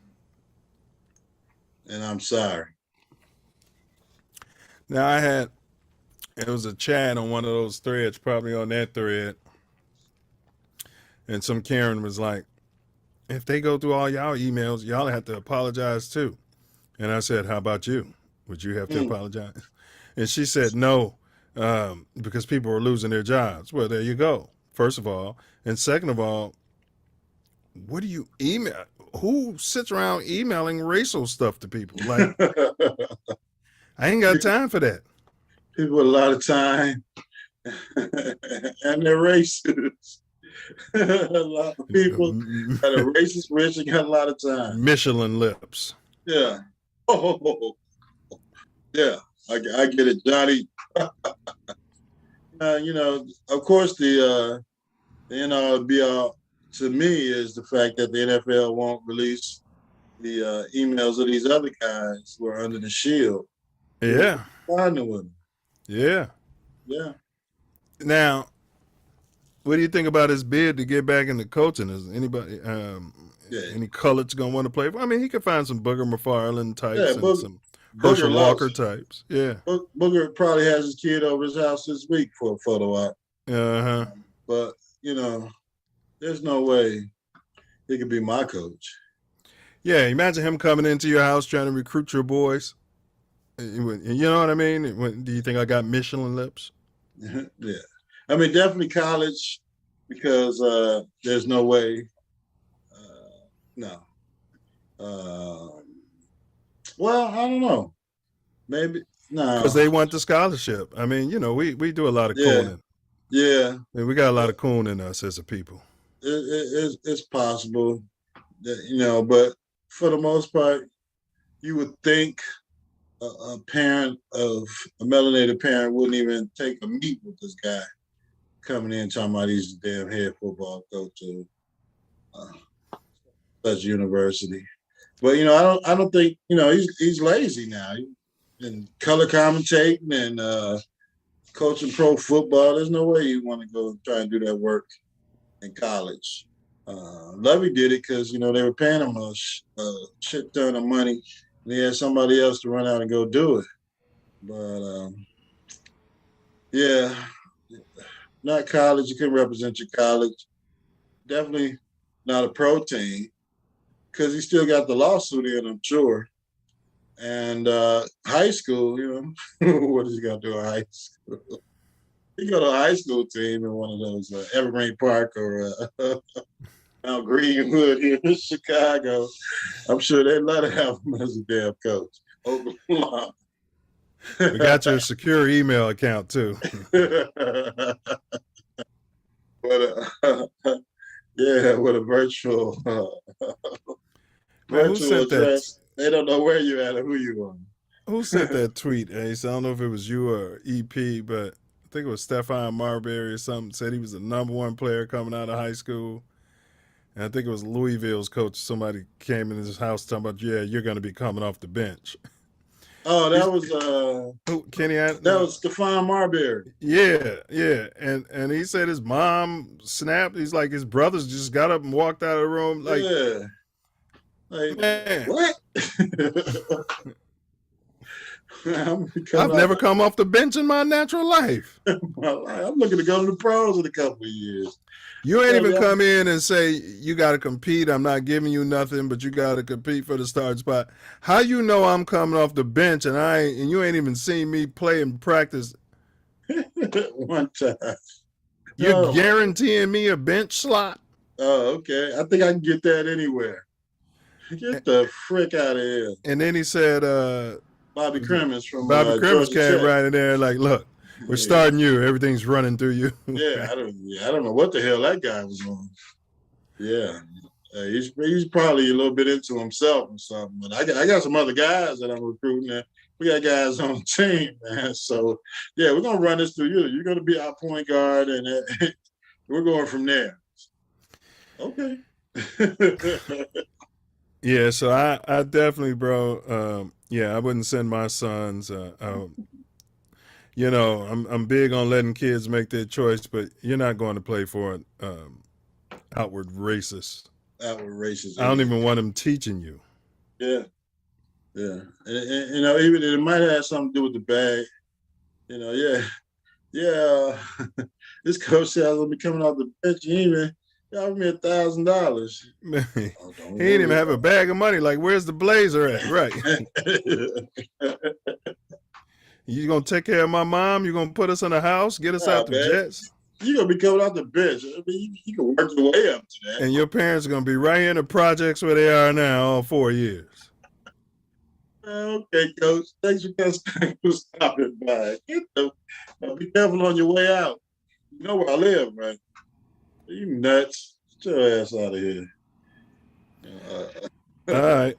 And I'm sorry. Now it was a chat on one of those threads, probably on that thread. And some Karen was like, if they go through all y'all emails, y'all have to apologize too. And I said, how about you? Would you have to apologize? And she said, no, because people are losing their jobs. Well, there you go, first of all. And second of all, what do you email? Who sits around emailing racial stuff to people? Like, I ain't got time for that. People with a lot of time and they're racist. A lot of people that are racist rich and got a lot of time. Michelin lips. Yeah. Oh, yeah. I get it, Johnny. You know, of course, the NRBL to me is the fact that the NFL won't release the emails of these other guys who are under the shield. Yeah. Partner with them. Yeah. Yeah. Now, what do you think about his bid to get back into coaching? Is anybody, any coloreds gonna want to play? I mean, he could find some Booger McFarland types and some Herschel Walker types. Yeah. Booger probably has his kid over his house this week for a photo op. Uh-huh. But, you know, there's no way he could be my coach. Yeah, imagine him coming into your house trying to recruit your boys. You know what I mean? Do you think I got Michelin lips? Yeah. I mean, definitely college because there's no way. No. Well, I don't know. Maybe. No. Because they want the scholarship. I mean, you know, we do a lot of cooning. Yeah. I mean, we got a lot of coon in us as a people. It's possible, that, you know, but for the most part, you would think a parent of a melanated parent wouldn't even take a meet with this guy coming in talking about he's a damn head football coach of such university. But you know, I don't think, you know, he's lazy now. And color commentating and coaching pro football. There's no way you want to go try and do that work in college. Lovey did it because, you know, they were paying him a shit ton of money. And he had somebody else to run out and go do it. But, yeah, not college. You couldn't represent your college. Definitely not a pro team because he still got the lawsuit in, I'm sure. And high school, you know, what does he got to do in high school? He go to a high school team in one of those Evergreen Park or Mount Greenwood here in Chicago. I'm sure they'd love to have him as a damn coach. Oklahoma. We got your secure email account too. But yeah, with a virtual Man, who sent address. They don't know where you're at or who you are. Who sent that tweet, Ace? I don't know if it was you or EP, but I think it was Stephon Marbury or something. Said he was the #1 player coming out of high school. And I think it was Louisville's coach. Somebody came in his house talking about, yeah, you're going to be coming off the bench. Oh, that was Kenny. That was Stephon Marbury. Yeah. And he said his mom snapped. He's like, his brothers just got up and walked out of the room. Like, yeah. Like, man. What? I've never come off the bench in my natural life. I'm looking to go to the pros in a couple of years. You ain't even come in and say, you got to compete. I'm not giving you nothing, but you got to compete for the start spot. How you know I'm coming off the bench and you ain't even seen me play and practice? One time. You're guaranteeing me a bench slot? Oh, okay. I think I can get that anywhere. Get the frick out of here. And then he said, Bobby Crimmins from Bobby Crimmins came right in there like, look, we're starting you. Everything's running through you. I don't know what the hell that guy was on. Yeah. He's probably a little bit into himself or something. But I got some other guys that I'm recruiting. And we got guys on the team, man. So, yeah, we're going to run this through you. You're going to be our point guard, and we're going from there. Okay. Yeah, so I definitely, bro, I wouldn't send my sons. You know, I'm big on letting kids make their choice, but you're not going to play for an outward racist. Outward racist. I don't even want them teaching you. Yeah. And you know, even it might have something to do with the bag. You know, yeah. This coach said I was gonna be coming off the bench. He ain't Y'all me $1,000. Man, he didn't even have a bag of money. Like, where's the blazer at? Right. You gonna take care of my mom? You gonna put us in a house? Get us out the jets? You gonna be coming out the bench. I mean, you can work your way up to that. And your parents are gonna be right here in the projects where they are now, all 4 years. Okay, Coach. Thanks for stopping by. Be careful on your way out. You know where I live, right? You nuts. Get your ass out of here. All right.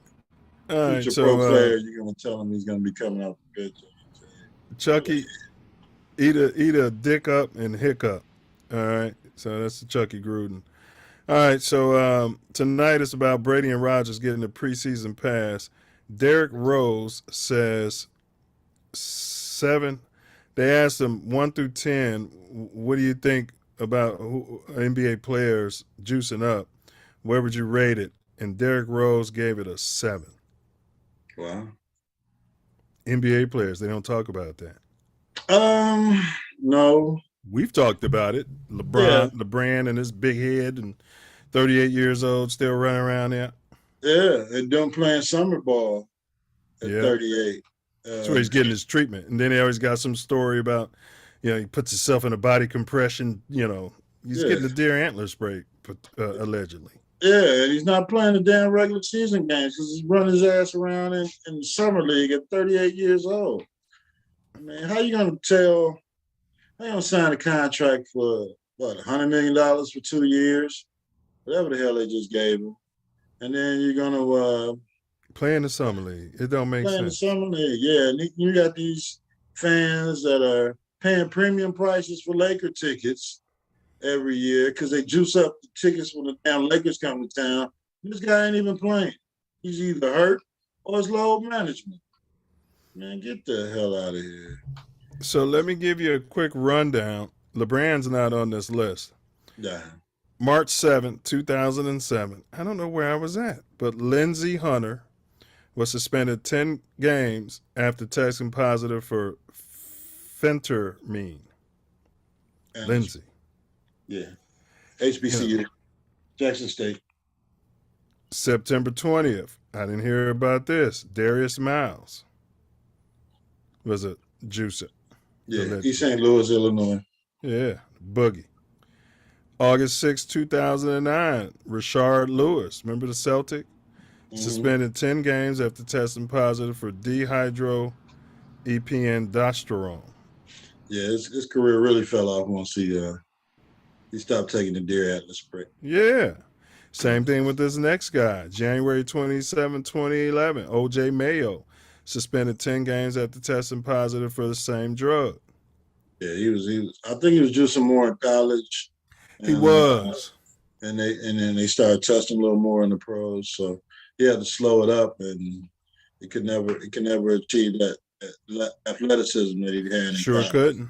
All right. So, pro player, you're gonna tell him he's gonna be coming out the bench. Chucky, eat a dick up and hiccup. All right. So that's the Chucky Gruden. All right. So tonight it's about Brady and Rodgers getting the preseason pass. Derrick Rose says 7. They asked him 1 through 10. What do you think about NBA players juicing up? Where would you rate it? And Derrick Rose gave it a 7. Wow. NBA players, they don't talk about that. No. We've talked about it. LeBron and his big head and 38 years old, still running around there. Yeah, and don't playing summer ball at 38. That's where he's getting his treatment. And then he always got some story about, he puts himself in a body compression, he's getting the deer antler spray, allegedly. Yeah, and he's not playing the damn regular season games because he's running his ass around in the summer league at 38 years old. I mean, how you going to sign a contract for, $100 million for 2 years? Whatever the hell they just gave him. And then you're going to play in the summer league. It don't make sense. Play in the summer league, yeah. And you got these fans that are paying premium prices for Laker tickets every year because they juice up the tickets when the damn Lakers come to town. This guy ain't even playing. He's either hurt or it's load management. Man, get the hell out of here. So let me give you a quick rundown. LeBron's not on this list. Yeah. March 7th, 2007. I don't know where I was at, but Lindsey Hunter was suspended 10 games after testing positive for phentermine. Lindsey. Yeah. HBCU. Jackson State. September 20th. I didn't hear about this. Darius Miles was a juicer. Yeah, East St. Louis, Illinois. Yeah, boogie. August 6, 2009, Rashard Lewis, remember the Celtic? Suspended 10 games after testing positive for dehydroepiandrosterone. Yeah, his career really fell off once he stopped taking the deer antler spray. Yeah. Same thing with this next guy. January 27, 2011, O.J. Mayo, suspended 10 games after testing positive for the same drug. Yeah, he was. I think he was juicing more in college. He was. And then they started testing a little more in the pros. So he had to slow it up, and he could never achieve that athleticism that he had in Sure college. couldn't.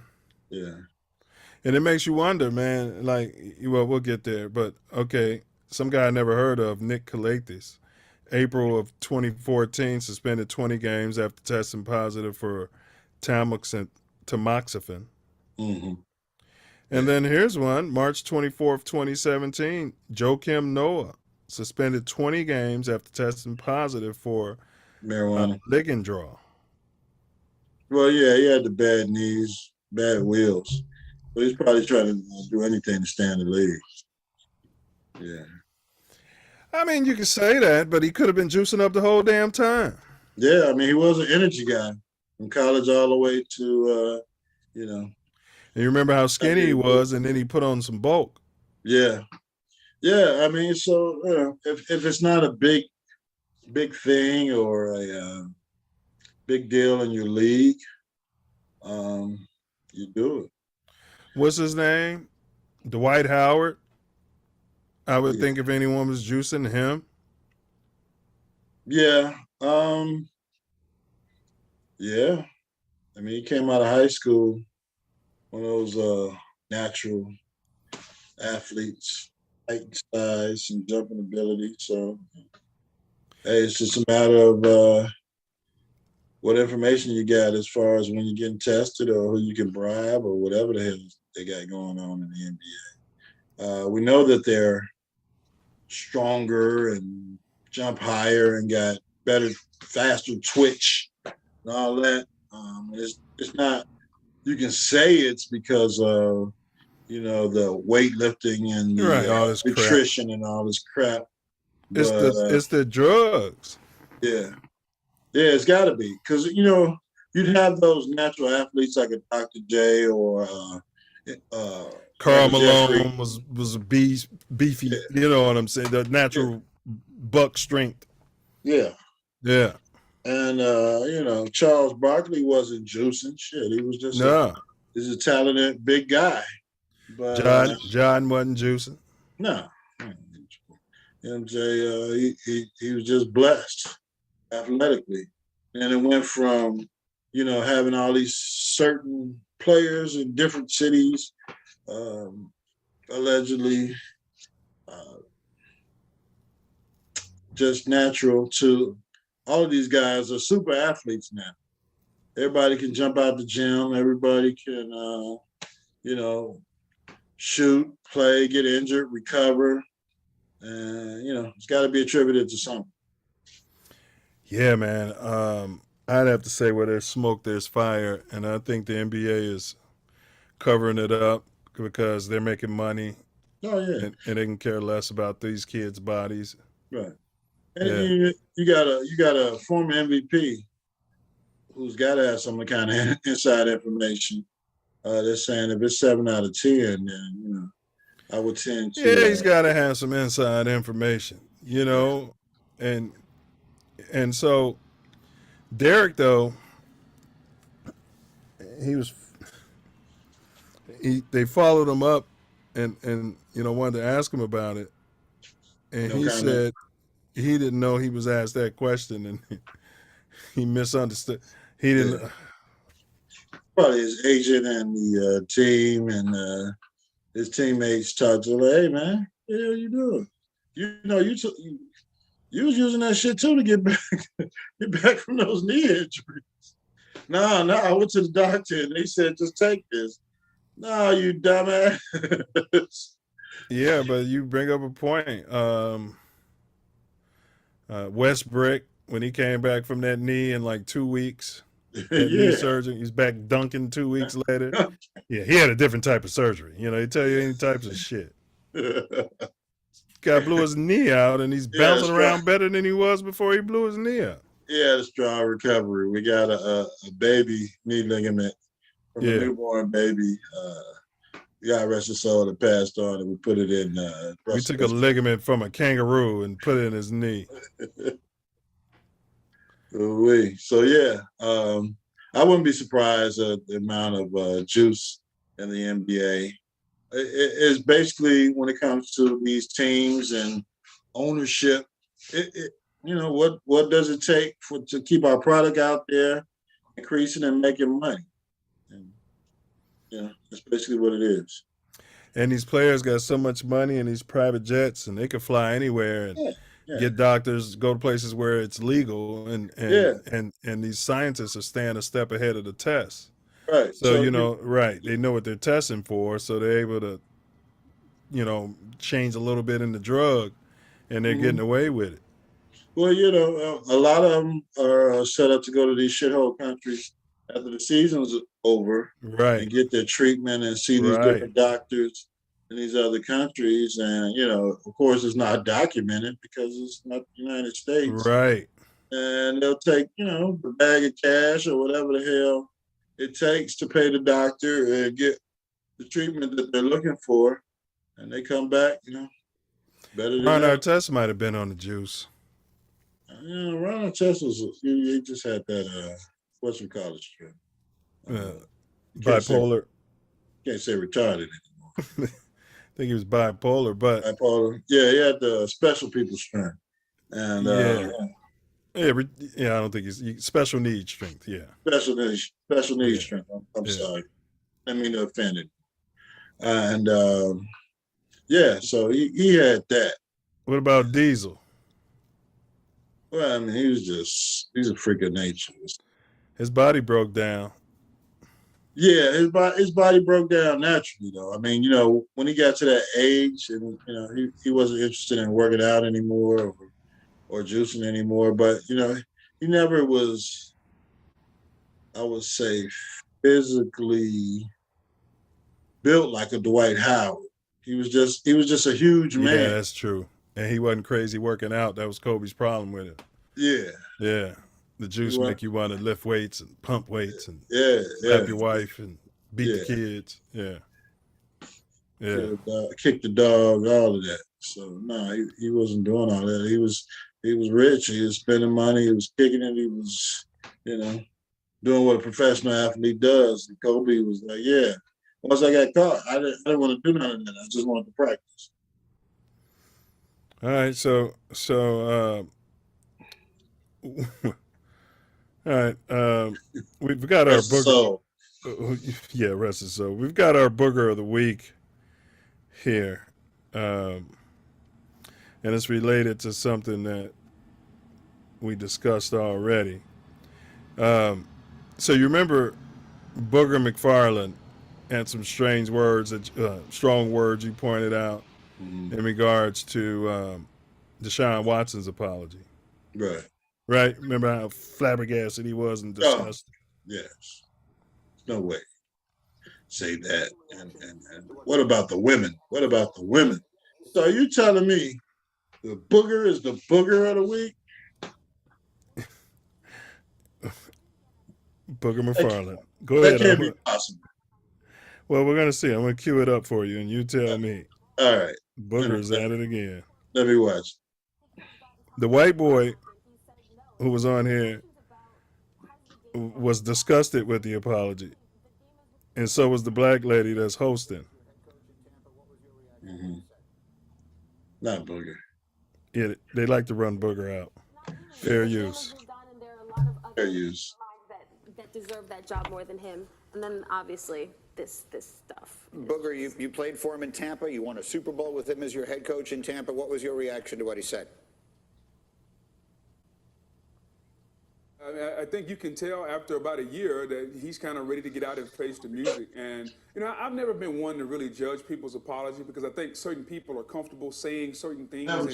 Yeah. And it makes you wonder, man, we'll get there. But, okay, some guy I never heard of, Nick Calathis, April of 2014, suspended 20 games after testing positive for tamoxifen. Mm-hmm. And then here's one, March 24th, 2017, Joakim Noah, suspended 20 games after testing positive for marijuana. Ligandrol. Well, yeah, he had the bad knees, bad wheels. But he's probably trying to do anything to stay in the league. Yeah. I mean, you could say that, but he could have been juicing up the whole damn time. Yeah, I mean, he was an energy guy from college all the way to, And you remember how skinny he was, and then he put on some bulk. Yeah. Yeah, I mean, so, if it's not a big thing or a big deal in your league, you do it. What's his name? Dwight Howard. I would think if anyone was juicing him. Yeah. Yeah. I mean, he came out of high school, one of those natural athletes, height and size and jumping ability. So, hey, it's just a matter of what information you got as far as when you're getting tested or who you can bribe or whatever the hell they got going on in the NBA. We know that they're stronger and jump higher and got better, faster twitch and all that. It's not. You can say it's because of the weightlifting and the all this nutrition and all this crap. It's But, the drugs. Yeah, it's got to be because you'd have those natural athletes like a Dr. J or Karl Michael Jeffrey. Malone was a beefy. Yeah. You know what I'm saying? The natural buck strength. Yeah. Yeah. And Charles Barkley wasn't juicing shit. He was just he's a talented big guy. But John wasn't juicing. No. MJ, he was just blessed athletically. And it went from, having all these certain players in different cities, allegedly just natural, to all of these guys are super athletes now. Everybody can jump out the gym. Everybody can, shoot, play, get injured, recover. And, it's got to be attributed to something. Yeah, man. I'd have to say where there's smoke, there's fire. And I think the NBA is covering it up because they're making money. Oh, yeah. And they can care less about these kids' bodies. Right. And you got a former MVP who's got to have some kind of inside information. They're saying if it's 7 out of 10, then, I would tend to. Yeah, he's got to have some inside information, and so Derek, though, they followed him up and wanted to ask him about it, and he said he didn't know he was asked that question, and he misunderstood. He didn't. Yeah. Probably his agent and the team and his teammates talked to him, like, hey, man, what the hell you doing? You was using that shit too to get back from those knee injuries. No, I went to the doctor and they said, just take this. No, you dumbass. Yeah, but you bring up a point. Westbrook, when he came back from that knee in like 2 weeks, knee surgery, he's back dunking 2 weeks later. Yeah, he had a different type of surgery. They tell you any types of shit. Guy blew his knee out, and he's bouncing around better than he was before he blew his knee out. Yeah, a strong recovery. We got a baby knee ligament from a newborn baby. God rest his soul, that passed on, and we put it in. We took a ligament from a kangaroo and put it in his knee. So yeah, I wouldn't be surprised at the amount of juice in the NBA. It's basically when it comes to these teams and ownership. What does it take to keep our product out there, increasing and making money? And, that's basically what it is. And these players got so much money in these private jets, and they can fly anywhere and get doctors, go to places where it's legal, and these scientists are staying a step ahead of the test. Right. So they know what they're testing for, so they're able to, change a little bit in the drug, and they're getting away with it. Well, a lot of them are set up to go to these shithole countries after the season's over, right, and get their treatment and see these different doctors in these other countries. And, of course, it's not documented because it's not the United States. Right. And they'll take, a bag of cash or whatever the hell it takes to pay the doctor and get the treatment that they're looking for. And they come back, better than Ron Artest might have been on the juice. Ron Artest he just had that, whatchamacallit strip. Bipolar. Can't say retarded anymore. I think he was bipolar, but bipolar. Yeah, he had the special people strength, and I don't think he's special needs strength. Yeah, special needs strength. I'm sorry, I didn't mean to offend it. And so he had that. What about Diesel? Well, I mean, he's a freak of nature. His body broke down. Yeah, his body broke down naturally, though. I mean, when he got to that age, and he wasn't interested in working out anymore or juicing anymore. But he never was, I would say, physically built like a Dwight Howard. He was just a huge man. Yeah, that's true. And he wasn't crazy working out. That was Kobe's problem with it. Yeah. Yeah. The juice make you want to lift weights and pump weights and slap your wife and beat the kids. Yeah. Yeah. Kick the dog, all of that. So no, he wasn't doing all that. He was rich. He was spending money. He was kicking it. He was, doing what a professional athlete does. And Kobe was like, yeah. Once I got caught, I didn't want to do none of that. I just wanted to practice. All right, so all right, we've got our booger. Yeah, rest is so. We've got our booger of the week here, and it's related to something that we discussed already. So you remember Booger McFarland and some strange words, strong words you pointed out in regards to Deshaun Watson's apology. Right. Right? Remember how flabbergasted he was and disgusted? Yes. No way. Say that. And what about the women? What about the women? So are you telling me the booger is the booger of the week? Booger McFarland. Go ahead. That can't be possible. Well, we're going to see. I'm going to cue it up for you, and you tell me. All right. Booger's at it again. Let me watch. The white boy who was on here was disgusted with the apology. And so was the black lady that's hosting. Mm-hmm. Not Booger. Yeah, they like to run Booger out. Fair use. Fair use. That deserve that job more than him. And then obviously this stuff. Booger, you played for him in Tampa. You won a Super Bowl with him as your head coach in Tampa. What was your reaction to what he said? I think you can tell after about a year that he's kind of ready to get out and face the music. And, I've never been one to really judge people's apology because I think certain people are comfortable saying certain things and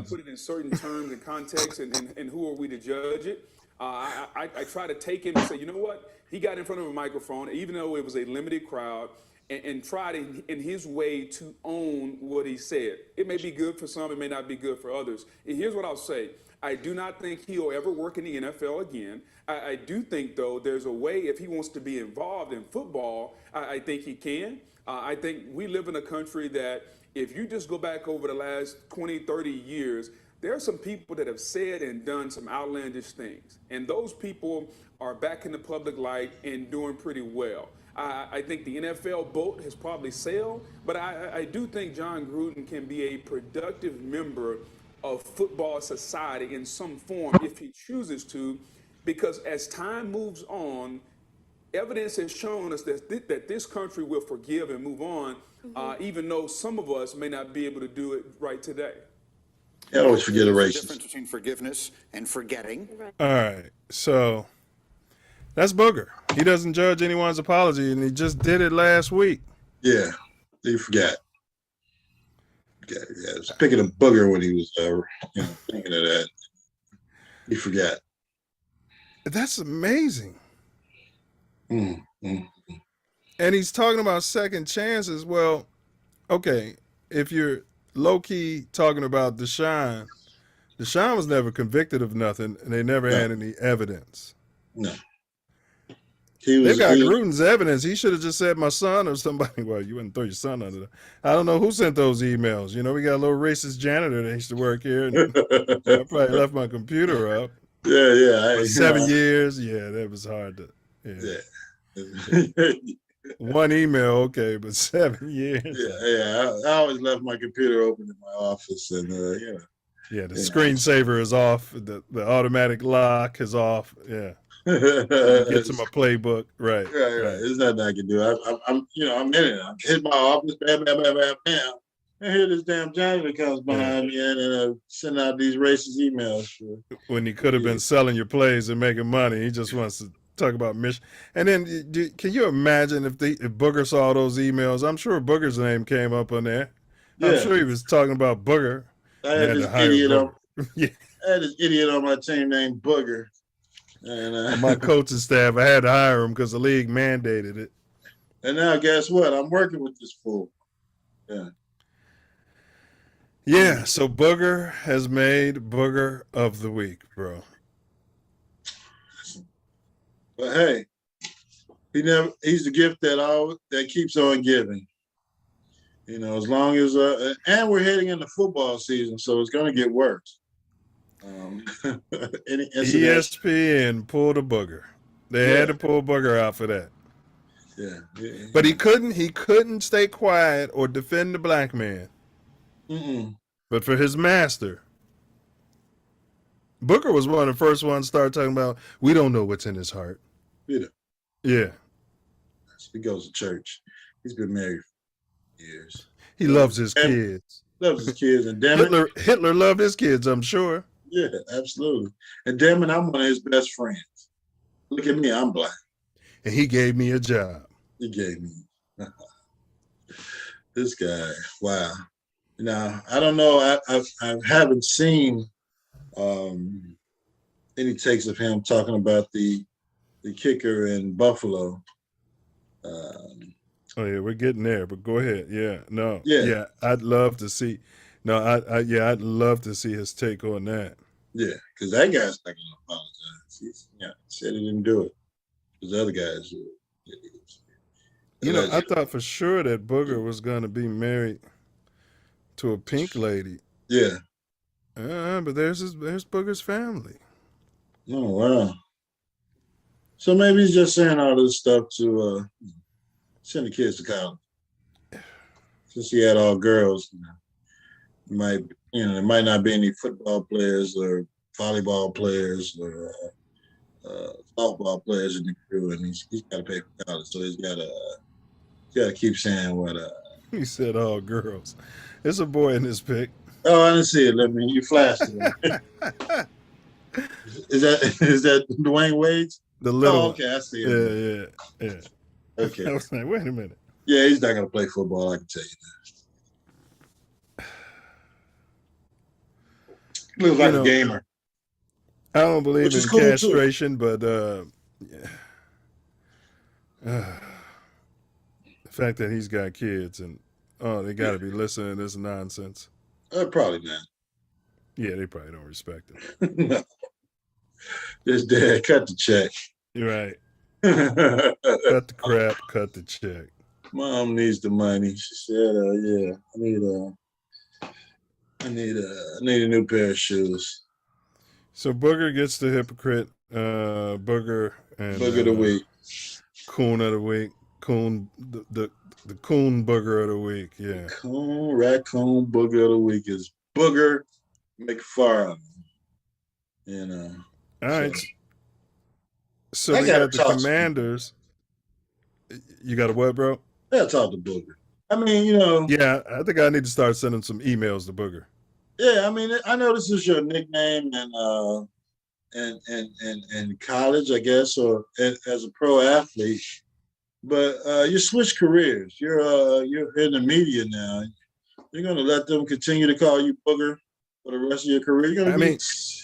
put it in certain terms and context and who are we to judge it. I try to take it and say, you know what? He got in front of a microphone, even though it was a limited crowd, and tried in his way to own what he said. It may be good for some, it may not be good for others. And here's what I'll say. I do not think he'll ever work in the NFL again. I do think, though, there's a way if he wants to be involved in football, I think he can. I think we live in a country that if you just go back over the last 20, 30 years, there are some people that have said and done some outlandish things. And those people are back in the public light and doing pretty well. I think the NFL boat has probably sailed, but I do think John Gruden can be a productive member of football society in some form if he chooses to, because as time moves on, evidence has shown us that this country will forgive and move on, even though some of us may not be able to do it right today. I always forget a racist. The difference between forgiveness and forgetting. All right, so that's Booger. He doesn't judge anyone's apology, and he just did it last week. Yeah, he forgot. Yeah, speaking of Booger when he was thinking of that, he forgot. That's amazing. Mm-hmm. And he's talking about second chances. Well, okay, if you're low-key talking about Deshaun was never convicted of nothing, and they never had any evidence. No. They've got Gruden's evidence. He should have just said my son or somebody. Well, you wouldn't throw your son under that. I don't know who sent those emails. We got a little racist janitor that used to work here. And I probably left my computer up. Yeah. 7 years. Yeah, that was hard to. Yeah. One email, okay, but 7 years. Yeah. I always left my computer open in my office, and Yeah, the screensaver is off. The automatic lock is off. Yeah. Get to my playbook, right? There's nothing I can do. I'm in it. I hit my office, bam, bam, bam, bam, bam, and here this damn janitor comes behind me and send out these racist emails. When he could have been selling your plays and making money, he just wants to talk about mission. And then, can you imagine if Booger saw those emails? I'm sure Booger's name came up on there. I'm Yeah. sure he was talking about Booger. I had to this hire idiot Booger. I had this idiot on my team named Booger. And On my coaching staff, I had to hire him because the league mandated it. And now, guess what? I'm working with this fool. Yeah. Yeah, so Booger has made Booger of the Week, bro. But hey, he's the gift that keeps on giving. You know, as long as and we're heading into football season, so it's gonna get worse. ESPN pulled a Booger. They had to pull Booger out for that. Yeah. But he couldn't stay quiet or defend the black man. But for his master, Booger was one of the first ones to start talking about, we don't know what's in his heart. Yeah. He goes to church. He's been married for years. He loves his kids. Loves his kids. And damn Hitler loved his kids, I'm sure. Yeah, absolutely. And damn it, I'm one of his best friends. Look at me, I'm black. And he gave me a job. He gave me. This guy, wow. Now, I don't know. I haven't seen any takes of him talking about the kicker in Buffalo. Oh yeah, we're getting there, but go ahead. Yeah, no, yeah, I'd love to see. No, I'd love to see his take on that. Yeah, because that guy's not going to apologize. He said he didn't do it. Because the other guys, you know, I thought for sure that Booger was going to be married to a pink lady. Yeah. But there's Booger's family. Oh wow. So maybe he's just saying all this stuff to send the kids to college. Since he had all girls, there might not be any football players or volleyball players or softball players in the crew, and he's got to pay for college, so he's got to keep saying what. He said all girls. There's a boy in this pic. Oh, I didn't see it. Let me. You flashed it. Is that Dwayne Wade's? The little. Oh, okay, I see it. Yeah. Okay. I was like, wait a minute. Yeah, he's not gonna play football. I can tell you that. He looks like a gamer. I don't believe in cool castration, but the fact that he's got kids and they got to be listening to this nonsense. Probably not. Yeah, they probably don't respect it. No. This dad cut the check. You're right. Cut the crap, cut the check. Mom needs the money. She said, "Yeah, I need a new pair of shoes." So Booger gets the hypocrite Booger and Booger of the week, Coon of the week, Coon the Coon Booger of the week. Yeah, Coon Raccoon Booger of the week is Booger McFarland. All right. So we got the Commanders. You got a what, bro? I gotta talk to Booger. I mean, Yeah, I think I need to start sending some emails to Booger. Yeah, I mean, I know this is your nickname in college, I guess, or as a pro athlete. But you switched careers. You're in the media now. You're gonna let them continue to call you Booger for the rest of your career.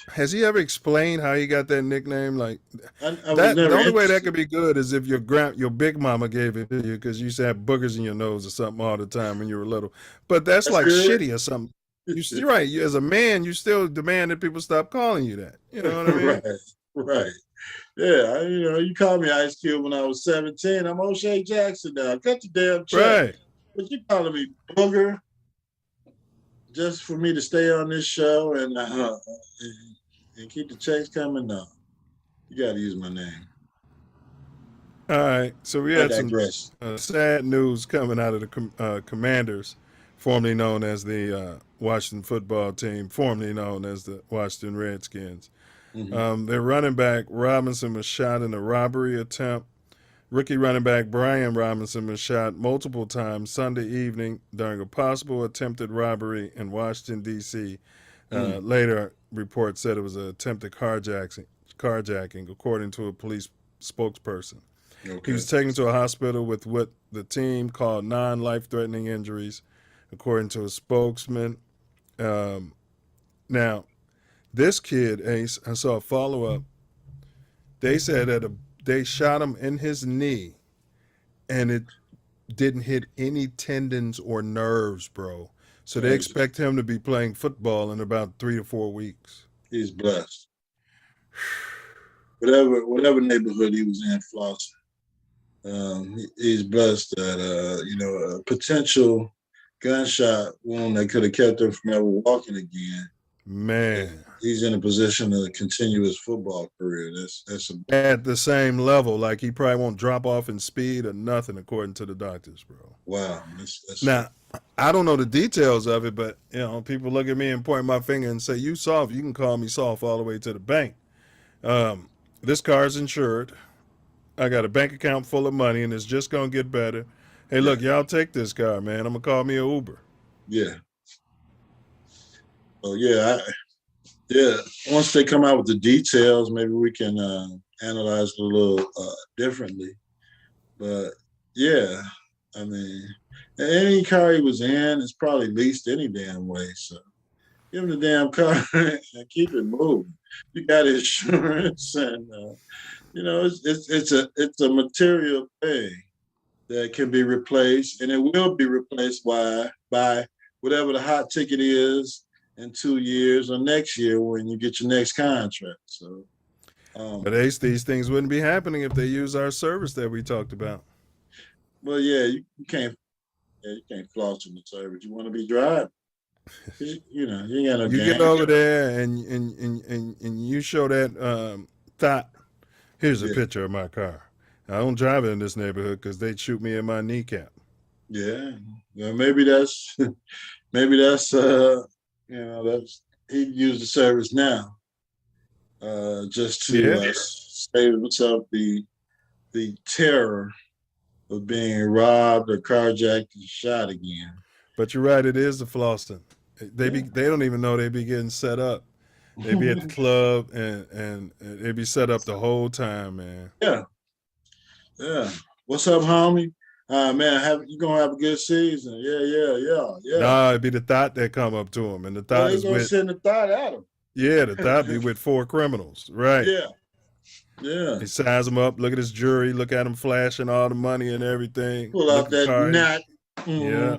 Has he ever explained how he got that nickname? Like the only way that could be good is if your big mama gave it to you because you used to have boogers in your nose or something all the time when you were little. But that's like good. Shitty or something. You're right. As a man, you still demand that people stop calling you that. You know what I mean? Right. Yeah, you called me Ice Cube when I was 17. I'm O'Shea Jackson now. Cut the damn check. Right. But you calling me Booger just for me to stay on this show and keep the checks coming? No. You got to use my name. All right. So we had some sad news coming out of the Commanders, formerly known as the Washington football team, formerly known as the Washington Redskins. Mm-hmm. Their running back, Robinson, was shot in a robbery attempt. Rookie running back Brian Robinson was shot multiple times Sunday evening during a possible attempted robbery in Washington, D.C. Later, reports said it was an attempted carjacking, according to a police spokesperson. Okay. He was taken to a hospital with what the team called non-life-threatening injuries, according to a spokesman. Now, this kid, Ace, I saw a follow-up. They said that they shot him in his knee, and it didn't hit any tendons or nerves, bro. So they expect him to be playing football in about 3 to 4 weeks. He's blessed. Whatever neighborhood he was in, Flossie, he's blessed that a potential gunshot wound that could have kept him from ever walking again. Man, he's in a position to continue his football career. That's at the same level. Like, he probably won't drop off in speed or nothing, according to the doctors, bro. Wow. That's now, I don't know the details of it, but people look at me and point my finger and say, "You soft. You can call me soft all the way to the bank." This car's insured. I got a bank account full of money, and it's just gonna get better. Hey, look, y'all take this car, man. I'm gonna call me an Uber. Yeah. Oh yeah, once they come out with the details, maybe we can analyze it a little differently. But yeah, I mean, any car he was in is probably leased any damn way. So give him the damn car and keep it moving. You got insurance, and it's a material thing that can be replaced, and it will be replaced by whatever the hot ticket is in 2 years or next year when you get your next contract. So, but Ace, these things wouldn't be happening if they use our service that we talked about. Well, yeah, you can't floss in the service. You want to be driving. You ain't got no. You get over there and you show that thought. Here's a picture of my car. I don't drive it in this neighborhood because they'd shoot me in my kneecap. Yeah, well, maybe that's he'd use the service now, just to save himself the terror of being robbed or carjacked and shot again. But you're right, it is the flossing. They don't even know they be getting set up. They be at the club and they be set up the whole time, man. Yeah. What's up, homie? Man, you gonna have a good season? Yeah. Nah, it'd be the thought that come up to him, and the thought is gonna with send the thought at him. Yeah, the thought be with 4 criminals, right? Yeah. He size them up. Look at his jury. Look at him flashing all the money and everything. Pull out that knot. Yeah.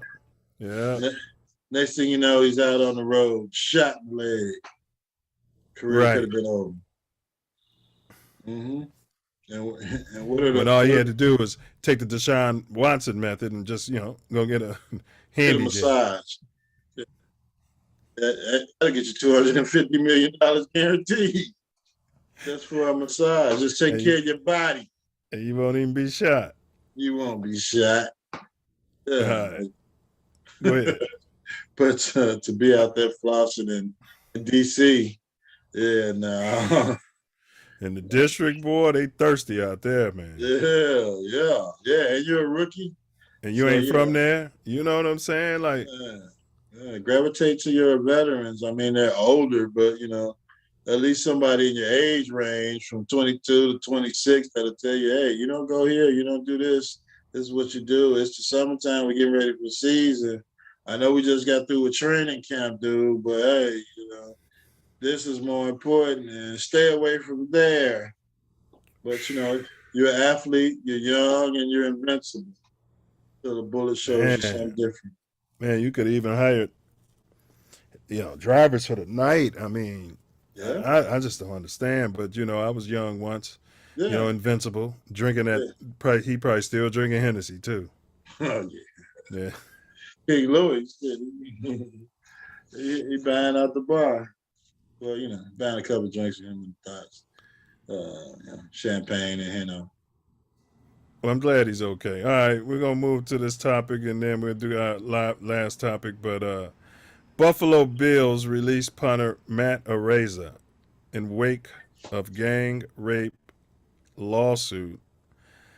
Next thing you know, he's out on the road, shot in the leg. Career could have been over. Mm-hmm. And what all he had to do was take the Deshaun Watson method and just, go get a handy massage. That'll get you $250 million guaranteed. Just for a massage. Just take care of your body. And you won't even be shot. You won't be shot. Yeah. Right. Go ahead. But to be out there flossing in D.C., no. In the district, boy, they thirsty out there, man. Yeah. And you're a rookie. And you ain't from there. You know what I'm saying? Like, gravitate to your veterans. I mean, they're older, but at least somebody in your age range from 22 to 26 that'll tell you, hey, you don't go here, you don't do this. This is what you do. It's the summertime. We're getting ready for the season. I know we just got through a training camp, dude, but hey, this is more important, and stay away from there. But you're an athlete, you're young, and you're invincible. So the bullet shows you something different. Man, you could even hire, drivers for the night. I mean, I just don't understand. But I was young once. Invincible, drinking that. He probably still drinking Hennessy too. Oh yeah. King Louis, he buying out the bar. Well, buying a couple of drinks with him and thoughts, champagne and Well, I'm glad he's okay. All right, we're gonna move to this topic, and then we'll do our last topic. But Buffalo Bills release punter Matt Araiza in wake of gang rape lawsuit.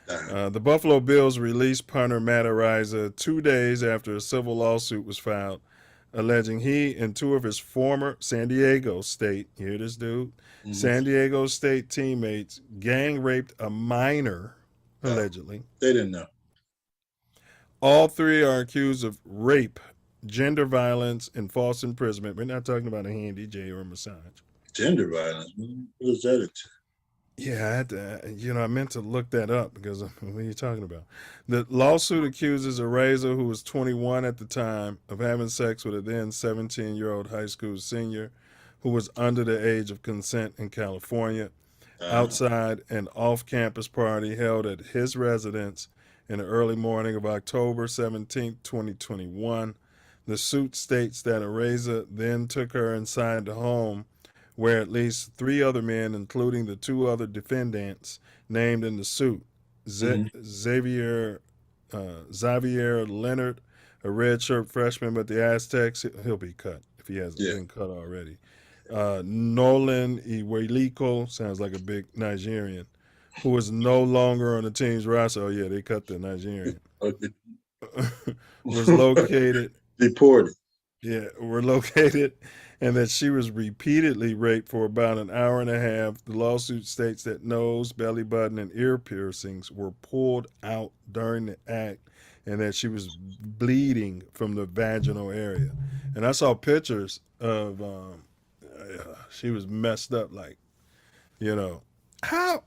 The Buffalo Bills released punter Matt Araiza 2 days after a civil lawsuit was filed alleging he and two of his former San Diego State, you hear this dude, San Diego State teammates gang raped a minor, allegedly. They didn't know. All three are accused of rape, gender violence, and false imprisonment. We're not talking about a handy J or a massage. Gender violence? What is that? Yeah, I had to, I meant to look that up because what are you talking about? The lawsuit accuses a Razor, who was 21 at the time, of having sex with a then 17-year-old high school senior who was under the age of consent in California outside an off-campus party held at his residence in the early morning of October 17, 2021. The suit states that a Razor then took her inside the home where at least three other men, including the two other defendants named in the suit, Xavier Leonard, a redshirt freshman with the Aztecs, he'll be cut if he hasn't been cut already. Nolan Iweliko, sounds like a big Nigerian, who is no longer on the team's roster. Oh yeah, they cut the Nigerian. Was located. Deported. Yeah, were located, and that she was repeatedly raped for about an hour and a half. The lawsuit states that nose, belly button, and ear piercings were pulled out during the act, and that she was bleeding from the vaginal area. And I saw pictures of she was messed up, like, how?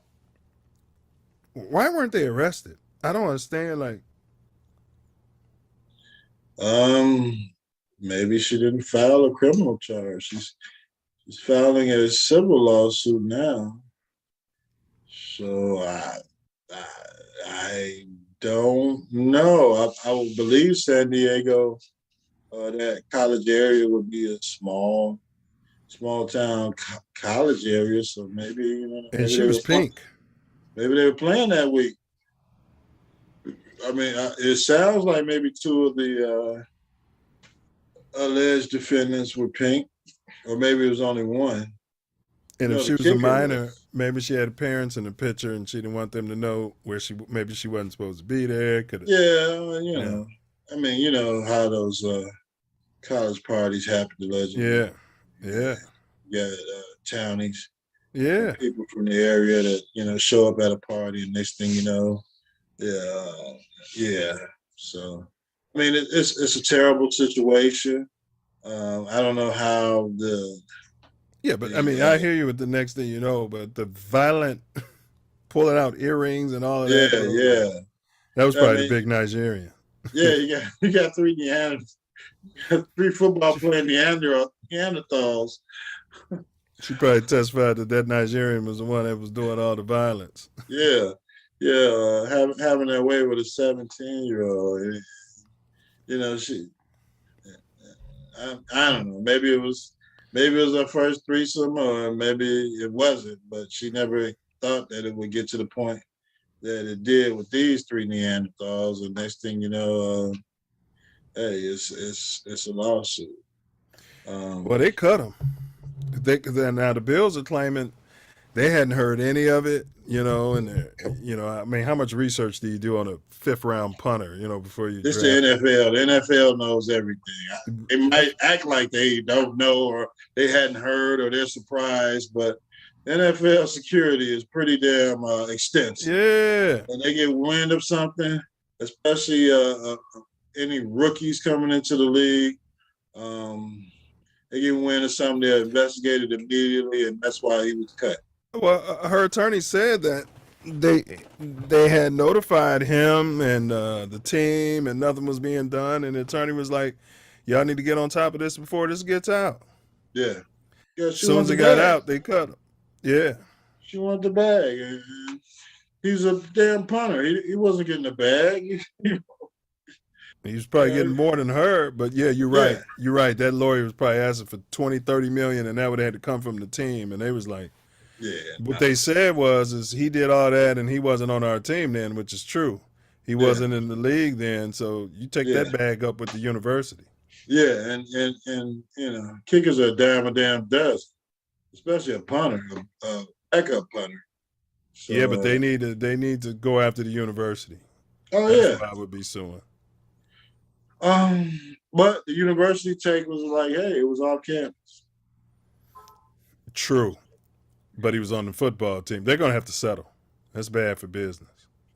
Why weren't they arrested? I don't understand. Like, maybe she didn't file a criminal charge. She's filing a civil lawsuit now. So I don't know. I would believe San Diego, that college area would be a small town college area. So maybe and she was pink. Maybe they were playing that week. I mean, it sounds like maybe two of the alleged defendants were pink, or maybe it was only one. And if she was a minor, maybe she had parents in the picture and she didn't want them to know where maybe she wasn't supposed to be there. Yeah, I mean, you know how those college parties happen allegedly. Yeah. Townies. Yeah. People from the area that, show up at a party and next thing you know, So, I mean, it's a terrible situation. I don't know how but I mean, I hear you with the next thing you know, but the violent pulling out earrings and all of that. Yeah. That was probably the big Nigerian. Yeah, you got three football playing Neanderthals. She probably testified that Nigerian was the one that was doing all the violence. Yeah, having that way with a 17-year-old. I don't know. Maybe it was her first threesome, or maybe it wasn't. But she never thought that it would get to the point that it did with these three Neanderthals. And next thing you know, hey, it's a lawsuit. Well, they cut them. Now the Bills are claiming they hadn't heard any of it, and I mean, how much research do you do on a fifth-round punter, before you? It's the NFL. The NFL knows everything. They might act like they don't know, or they hadn't heard, or they're surprised, but NFL security is pretty damn extensive. Yeah. And they get wind of something, especially any rookies coming into the league. They get wind of something, they're investigated immediately, and that's why he was cut. Well, her attorney said that they had notified him and the team, and nothing was being done. And the attorney was like, "Y'all need to get on top of this before this gets out." Yeah. As soon as it got out, they cut him. Yeah. She wanted the bag. He's a damn punter. He wasn't getting the bag. He was probably getting more than her, but yeah, you're right. You're right. That lawyer was probably asking for 20, 30 million, and that would have had to come from the team. And they was like, what they said is he did all that and he wasn't on our team then, which is true. He wasn't in the league then, so you take that bag up with the university. Yeah, and kickers are a damn dozen, especially a punter, a backup punter. So, yeah, but they need to go after the university. Oh, That's what I would be suing. But the university take was like, hey, it was off campus. True. But he was on the football team. They're going to have to settle. That's bad for business.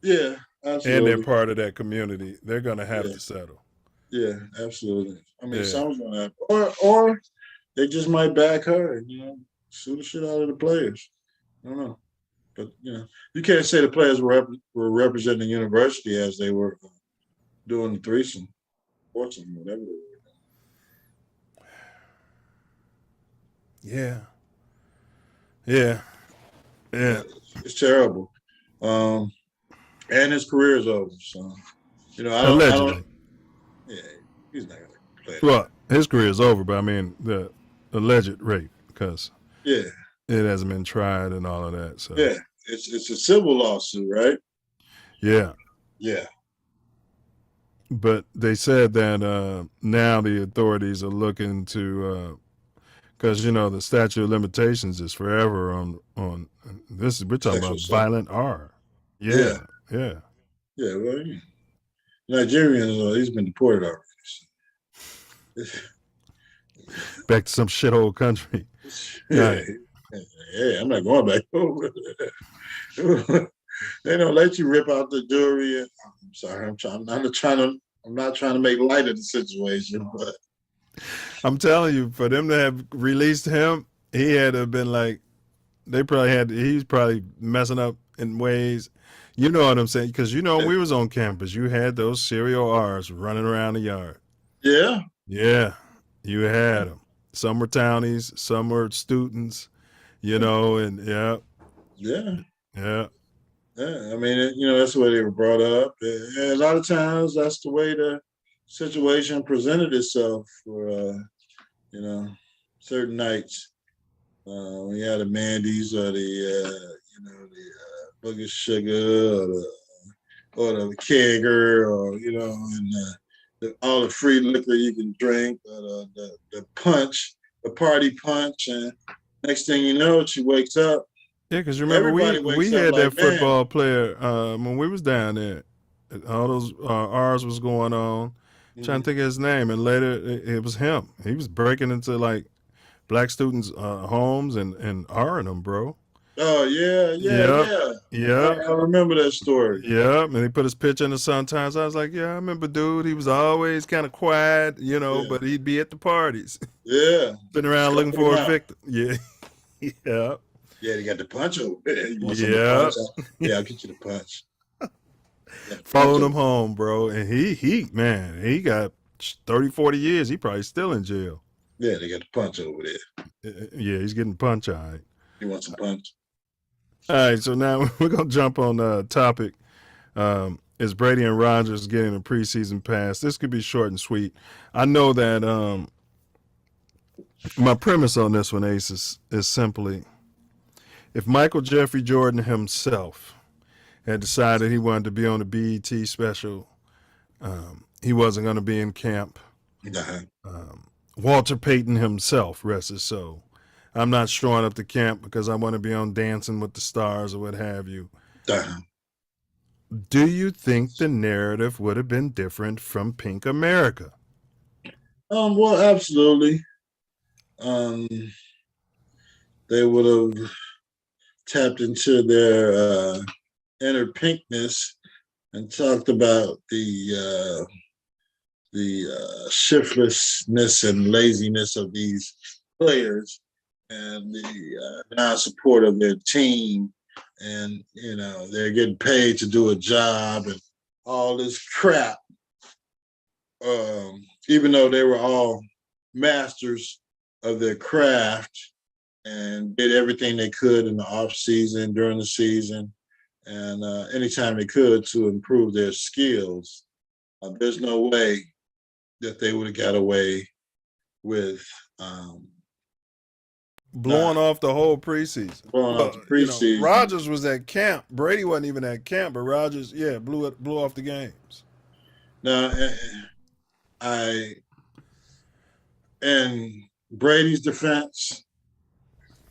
Yeah, absolutely. And they're part of that community. They're going to have to settle. Yeah, absolutely. I mean, someone's going to have, or they just might back her and, sue the shit out of the players. I don't know. But, you can't say the players were representing the university as they were doing the threesome, foursome, whatever they were. Yeah. Yeah. Yeah. It's terrible. And his career is over. So, Allegedly. Yeah, he's not going to play. Well, his career is over, but I mean, the alleged rape, because it hasn't been tried and all of that. So yeah, it's a civil lawsuit, right? Yeah. Yeah. But they said that now the authorities are looking to, because the statute of limitations is forever on this. We're talking about violent R. Yeah. Yeah. Well, Nigerians, he's been deported already. Back to some shithole country. Yeah. Yeah, I'm not going back over there. They don't let you rip out the jewelry. I'm sorry. I'm not trying to make light of the situation, but I'm telling you, for them to have released him, he had to have been like, he's probably messing up in ways. You know what I'm saying? Because when we was on campus, you had those serial R's running around the yard. Yeah. Yeah, you had them. Some were townies, some were students, and yeah. Yeah, I mean, that's the way they were brought up. And a lot of times, that's the way the situation presented itself for, certain nights. When you had the Mandy's or the Booger Sugar or the Kegger or, and all the free liquor you can drink, the punch, the party punch. And next thing you know, she wakes up. Yeah, because remember we had that football player when we was down there. All those R's was going on. Trying to think of his name, and later it was him. He was breaking into like black students' homes and R'ing them, bro. Oh yeah. I remember that story. Yeah, and he put his picture in the Sun Times. I was like, yeah, I remember, dude. He was always kind of quiet, but he'd be at the parties. Yeah, been around looking for a victim. Yeah, yeah. Yeah, they got the punch over there. You want some punch? Yeah, I'll get you the punch. Following him home, bro. And he got 30, 40 years. He probably still in jail. Yeah, they got the punch over there. Yeah, he's getting punch, all right. You want some punch? All right, so now we're going to jump on the topic. Is Brady and Rodgers getting a preseason pass? This could be short and sweet. I know that my premise on this one, Ace, is simply, if Michael Jeffrey Jordan himself had decided he wanted to be on the BET special, he wasn't going to be in camp. Walter Payton himself, rest his soul. I'm not showing up to camp because I want to be on Dancing with the Stars or what have you. Do you think the narrative would have been different from Pink America? Well, absolutely. They would have tapped into their inner pinkness and talked about the shiftlessness and laziness of these players and the non-support of their team. And, they're getting paid to do a job and all this crap. Even though they were all masters of their craft and did everything they could in the off season, during the season, and anytime they could to improve their skills, there's no way that they would have got away with blowing off the whole preseason. Rodgers was at camp. Brady wasn't even at camp, but Rodgers, blew off the games. Now, in Brady's defense,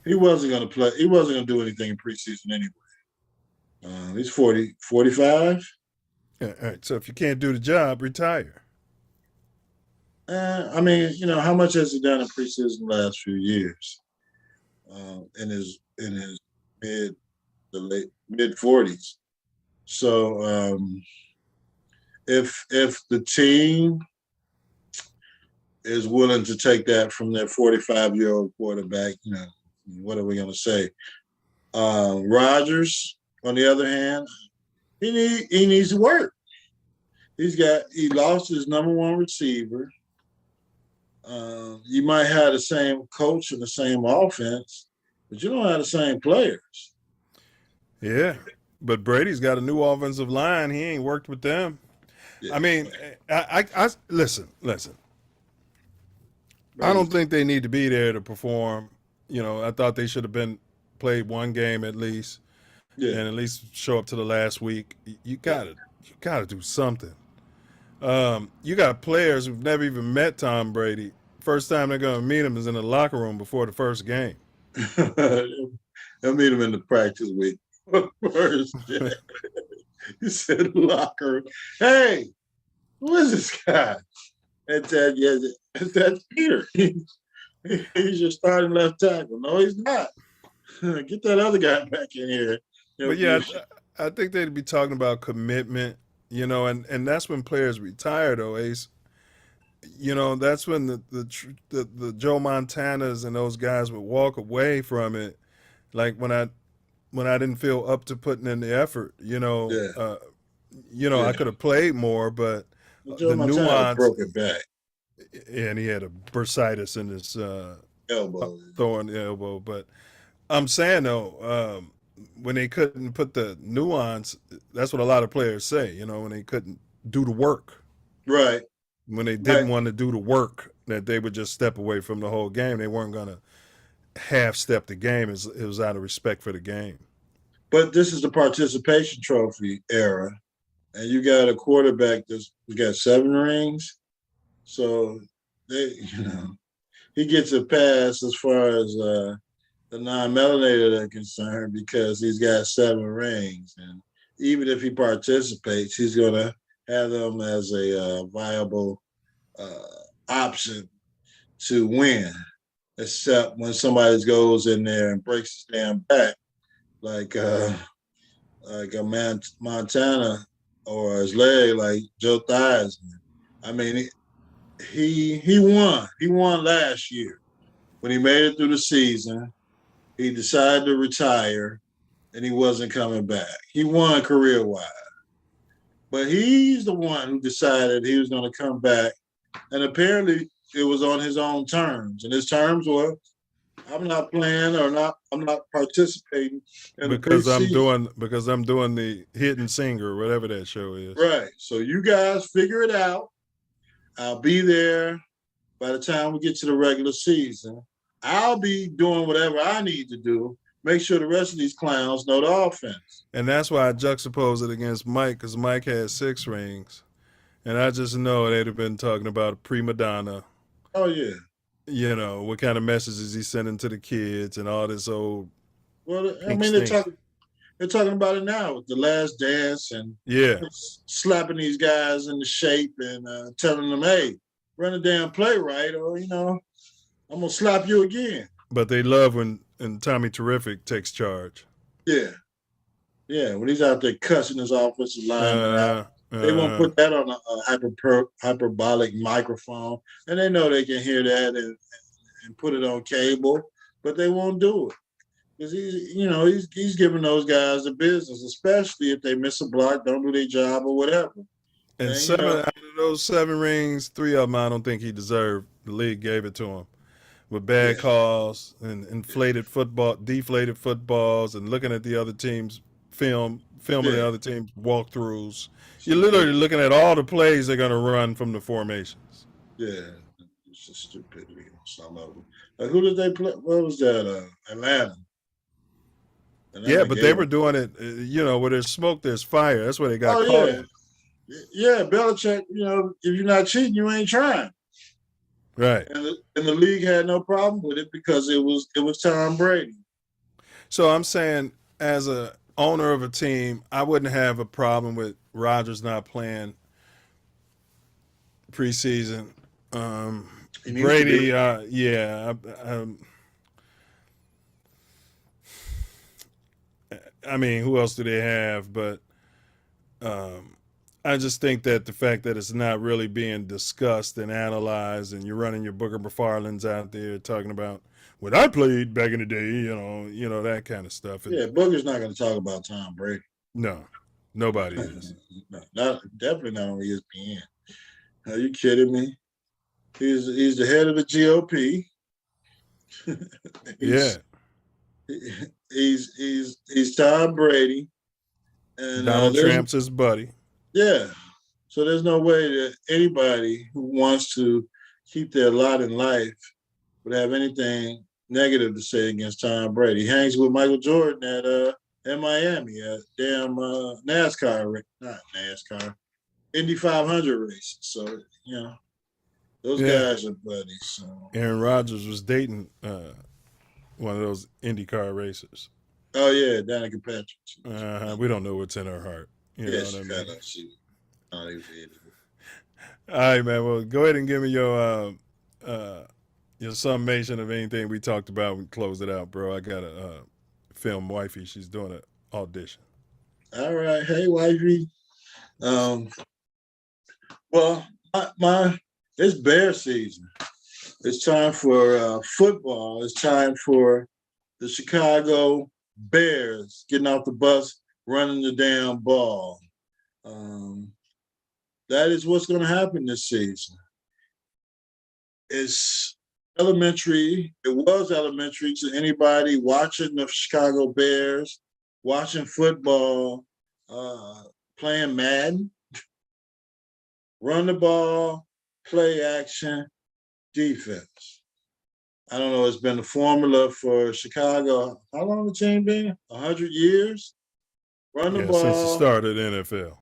he wasn't going to play. He wasn't going to do anything in preseason anyway. He's 45. Yeah, all right. So if you can't do the job, retire. I mean, how much has he done in preseason the last few years? In his mid 40s. So if the team is willing to take that from their 45-year-old quarterback, what are we going to say? Rodgers, on the other hand, he needs to work. He lost his number one receiver. You might have the same coach and the same offense, but you don't have the same players. Yeah, but Brady's got a new offensive line. He ain't worked with them. Yeah. I mean, I listen. I don't think they need to be there to perform. I thought they should have played one game at least, and at least show up to the last week. You gotta do something. You got players who've never even met Tom Brady. First time they're gonna meet him is in the locker room before the first game. They'll meet him in the practice week. First, he said locker room. Hey, who is this guy? That's Peter. He's your starting left tackle. No, he's not. Get that other guy back in here. But yeah, I think they'd be talking about commitment, and that's when players retire, though, Ace. That's when the Joe Montanas and those guys would walk away from it, like when I didn't feel up to putting in the effort. I could have played more, but Joe the Montana nuance broke it back. And he had a bursitis in his elbow, throwing the elbow. But I'm saying though, when they couldn't put the nuance, that's what a lot of players say. When they couldn't do the work, right? When they didn't want to do the work, that they would just step away from the whole game. They weren't going to half step the game. It was out of respect for the game. But this is the participation trophy era, and you got a quarterback that's got 7 rings. So he gets a pass as far as the non-melanated are concerned because he's got 7 rings, and even if he participates, he's going to have them as a viable option to win. Except when somebody goes in there and breaks his damn back, like a Montana, or his leg, like Joe Theismann. I mean, he won. He won last year. When he made it through the season, he decided to retire, and he wasn't coming back. He won career-wide. But he's the one who decided he was going to come back, and apparently it was on his own terms. And his terms were, I'm not playing I'm not participating in because I'm doing the Hidden Singer, whatever that show is. Right. So you guys figure it out. I'll be there by the time we get to the regular season. I'll be doing whatever I need to do. Make sure the rest of these clowns know the offense. And that's why I juxtapose it against Mike, because Mike had 6 rings. And I just know they'd have been talking about a prima donna. Oh, yeah. What kind of messages he's sending to the kids and all this old. Well, I mean, they're talking about it now with The Last Dance and slapping these guys into shape and telling them, hey, run a damn play right, or, I'm going to slap you again. But they love when Tommy Terrific takes charge. Yeah. Yeah, when he's out there cussing his offensive lineman out. They won't put that on a hyperbolic microphone, and they know they can hear that and put it on cable, but they won't do it because he's giving those guys the business, especially if they miss a block, don't do their job or whatever. And 7 out of those 7 rings, 3 of them I don't think he deserved. The league gave it to him with bad calls and deflated footballs, and looking at the other team's filming the other team's walkthroughs. You're literally looking at all the plays they're going to run from the formations. Yeah, it's just stupidity on some of them. Who did they play? What was that? Atlanta. Yeah, but they were doing it, where there's smoke, there's fire. That's where they got caught. Yeah, Belichick, if you're not cheating, you ain't trying. Right. And the league had no problem with it because it was Tom Brady. So I'm saying, as a owner of a team, I wouldn't have a problem with Rodgers not playing preseason. He needs to Brady, be. yeah. I mean, who else do they have? But I just think that the fact that it's not really being discussed and analyzed, and you're running your Booker McFarlands out there talking about what I played back in the day, you know that kind of stuff. And Yeah, Booker's not going to talk about Tom Brady. no, nobody is. No, definitely not on ESPN. Are you kidding me? He's the head of the GOP. Yeah. He's Tom Brady, and Donald Trump's his buddy. Yeah, so there's no way that anybody who wants to keep their lot in life would have anything negative to say against Tom Brady. He hangs with Michael Jordan at Miami at damn NASCAR, not NASCAR, Indy 500 races. So those guys are buddies. So. Aaron Rodgers was dating one of those IndyCar racers. Oh yeah, Danica Patrick. We don't know what's in her heart. You know what I mean? All right, man. Well, go ahead and give me your summation of anything we talked about. We close it out, bro. I got to film wifey. She's doing an audition. All right. Hey, wifey. Well, it's bear season. It's time for football. It's time for the Chicago Bears getting off the bus, running the damn ball. That is what's going to happen this season. It's elementary. It was elementary to anybody watching the Chicago Bears, watching football, playing Madden. Run the ball, play action, defense. I don't know. It's been the formula for Chicago. How long the team been? 100 years? Run the ball. Since the start of the NFL.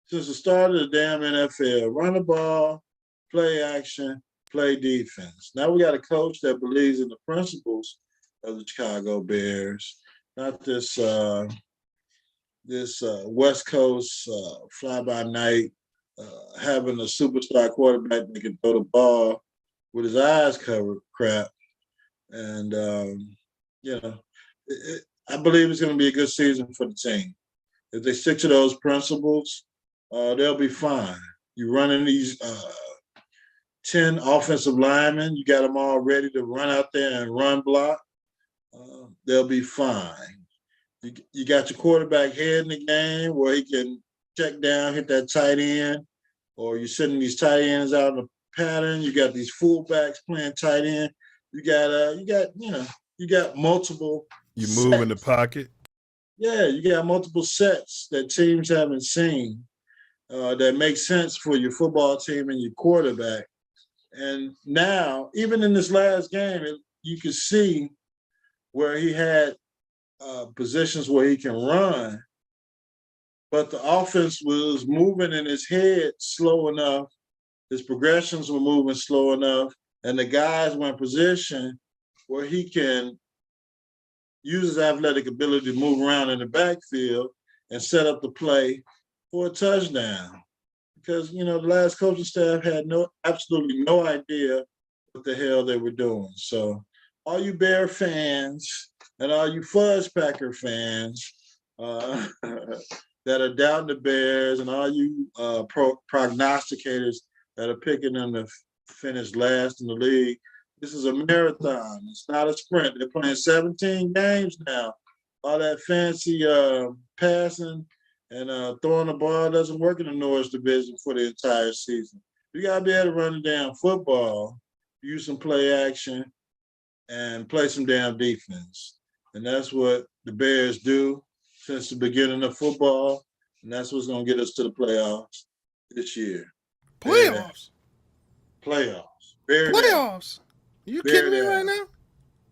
Since the start of the damn NFL. Run the ball, play action, play defense. Now we got a coach that believes in the principles of the Chicago Bears, not this West Coast fly-by-night, having a superstar quarterback that can throw the ball with his eyes covered crap. And, I believe it's going to be a good season for the team. If they stick to those principles, they'll be fine. You're running these 10 offensive linemen. You got them all ready to run out there and run block. They'll be fine. You got your quarterback head in the game where he can check down, hit that tight end, or you're sending these tight ends out in a pattern. You got these fullbacks playing tight end. You got multiple. You move in the pocket. Yeah, you got multiple sets that teams haven't seen that make sense for your football team and your quarterback. And now, even in this last game, you could see where he had positions where he can run, but the offense was moving in his head slow enough. His progressions were moving slow enough, and the guys were in position where he can use his athletic ability to move around in the backfield and set up the play for a touchdown. Because, the last coaching staff had absolutely no idea what the hell they were doing. So all you Bear fans and all you Fuzz Packer fans that are doubting the Bears and all you prognosticators that are picking them to finish last in the league, this is a marathon. It's not a sprint. They're playing 17 games now. All that fancy passing and throwing the ball doesn't work in the Norris division for the entire season. You got to be able to run the damn football, use some play action, and play some damn defense. And that's what the Bears do since the beginning of football, and that's what's going to get us to the playoffs this year. Playoffs? Playoffs. Playoffs? Are you kidding me right now?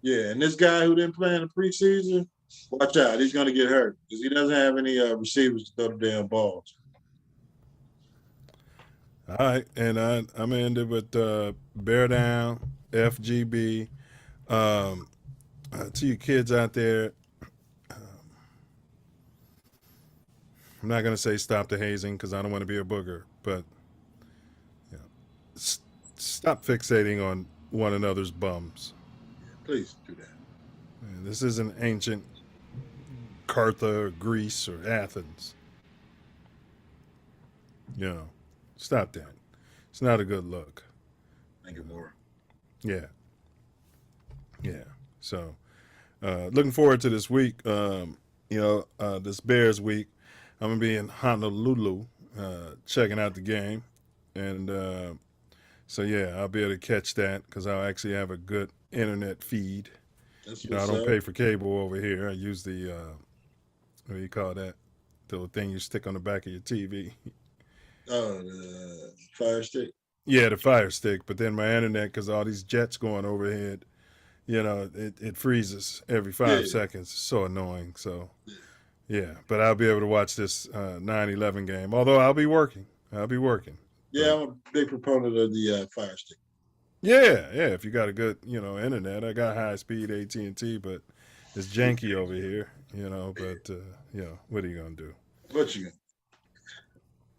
Yeah, and this guy who didn't play in the preseason, watch out. He's going to get hurt because he doesn't have any receivers to throw the damn balls. All right, and I'm going to end it with Bear Down, FGB. To you kids out there, I'm not going to say stop the hazing because I don't want to be a booger, but stop fixating on one another's bums. Please do that. And this isn't ancient Carthage or Greece or Athens. You know, stop that. It's not a good look. Thank you, more. Yeah. Yeah. So, looking forward to this week. This Bears week. I'm going to be in Honolulu checking out the game. And so, yeah, I'll be able to catch that because I'll actually have a good internet feed. I don't pay for cable over here. I use the, what do you call that? The little thing you stick on the back of your TV. Oh, the Fire Stick? Yeah, the Fire Stick. But then my internet, because all these jets going overhead, it freezes every 5 seconds. It's so annoying. So, yeah. But I'll be able to watch this 9/11 game. Although I'll be working. Yeah, I'm a big proponent of the Fire Stick. Yeah. If you got a good, internet. I got high-speed AT&T, but it's janky over here, But, what are you going to do? What you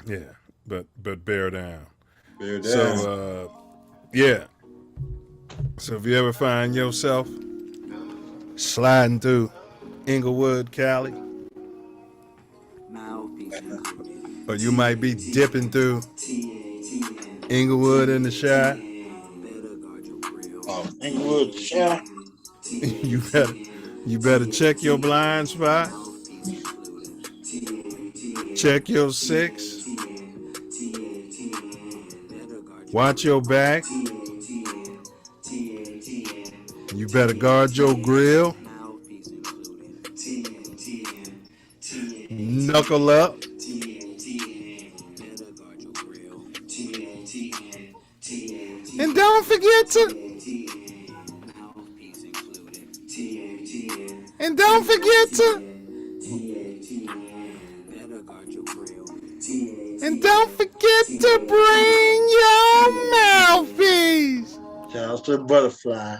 gonna? Yeah, but bear down. Bear down. So, yeah. So if you ever find yourself sliding through Inglewood, Cali, or you might be dipping through Inglewood in the Shire, Inglewood Shire. you better check your blind spot, check your six, watch your back. You better guard your grill. Knuckle up. And don't forget to. And don't forget to. And don't forget to bring your mouthpiece. Shout out to Butterfly.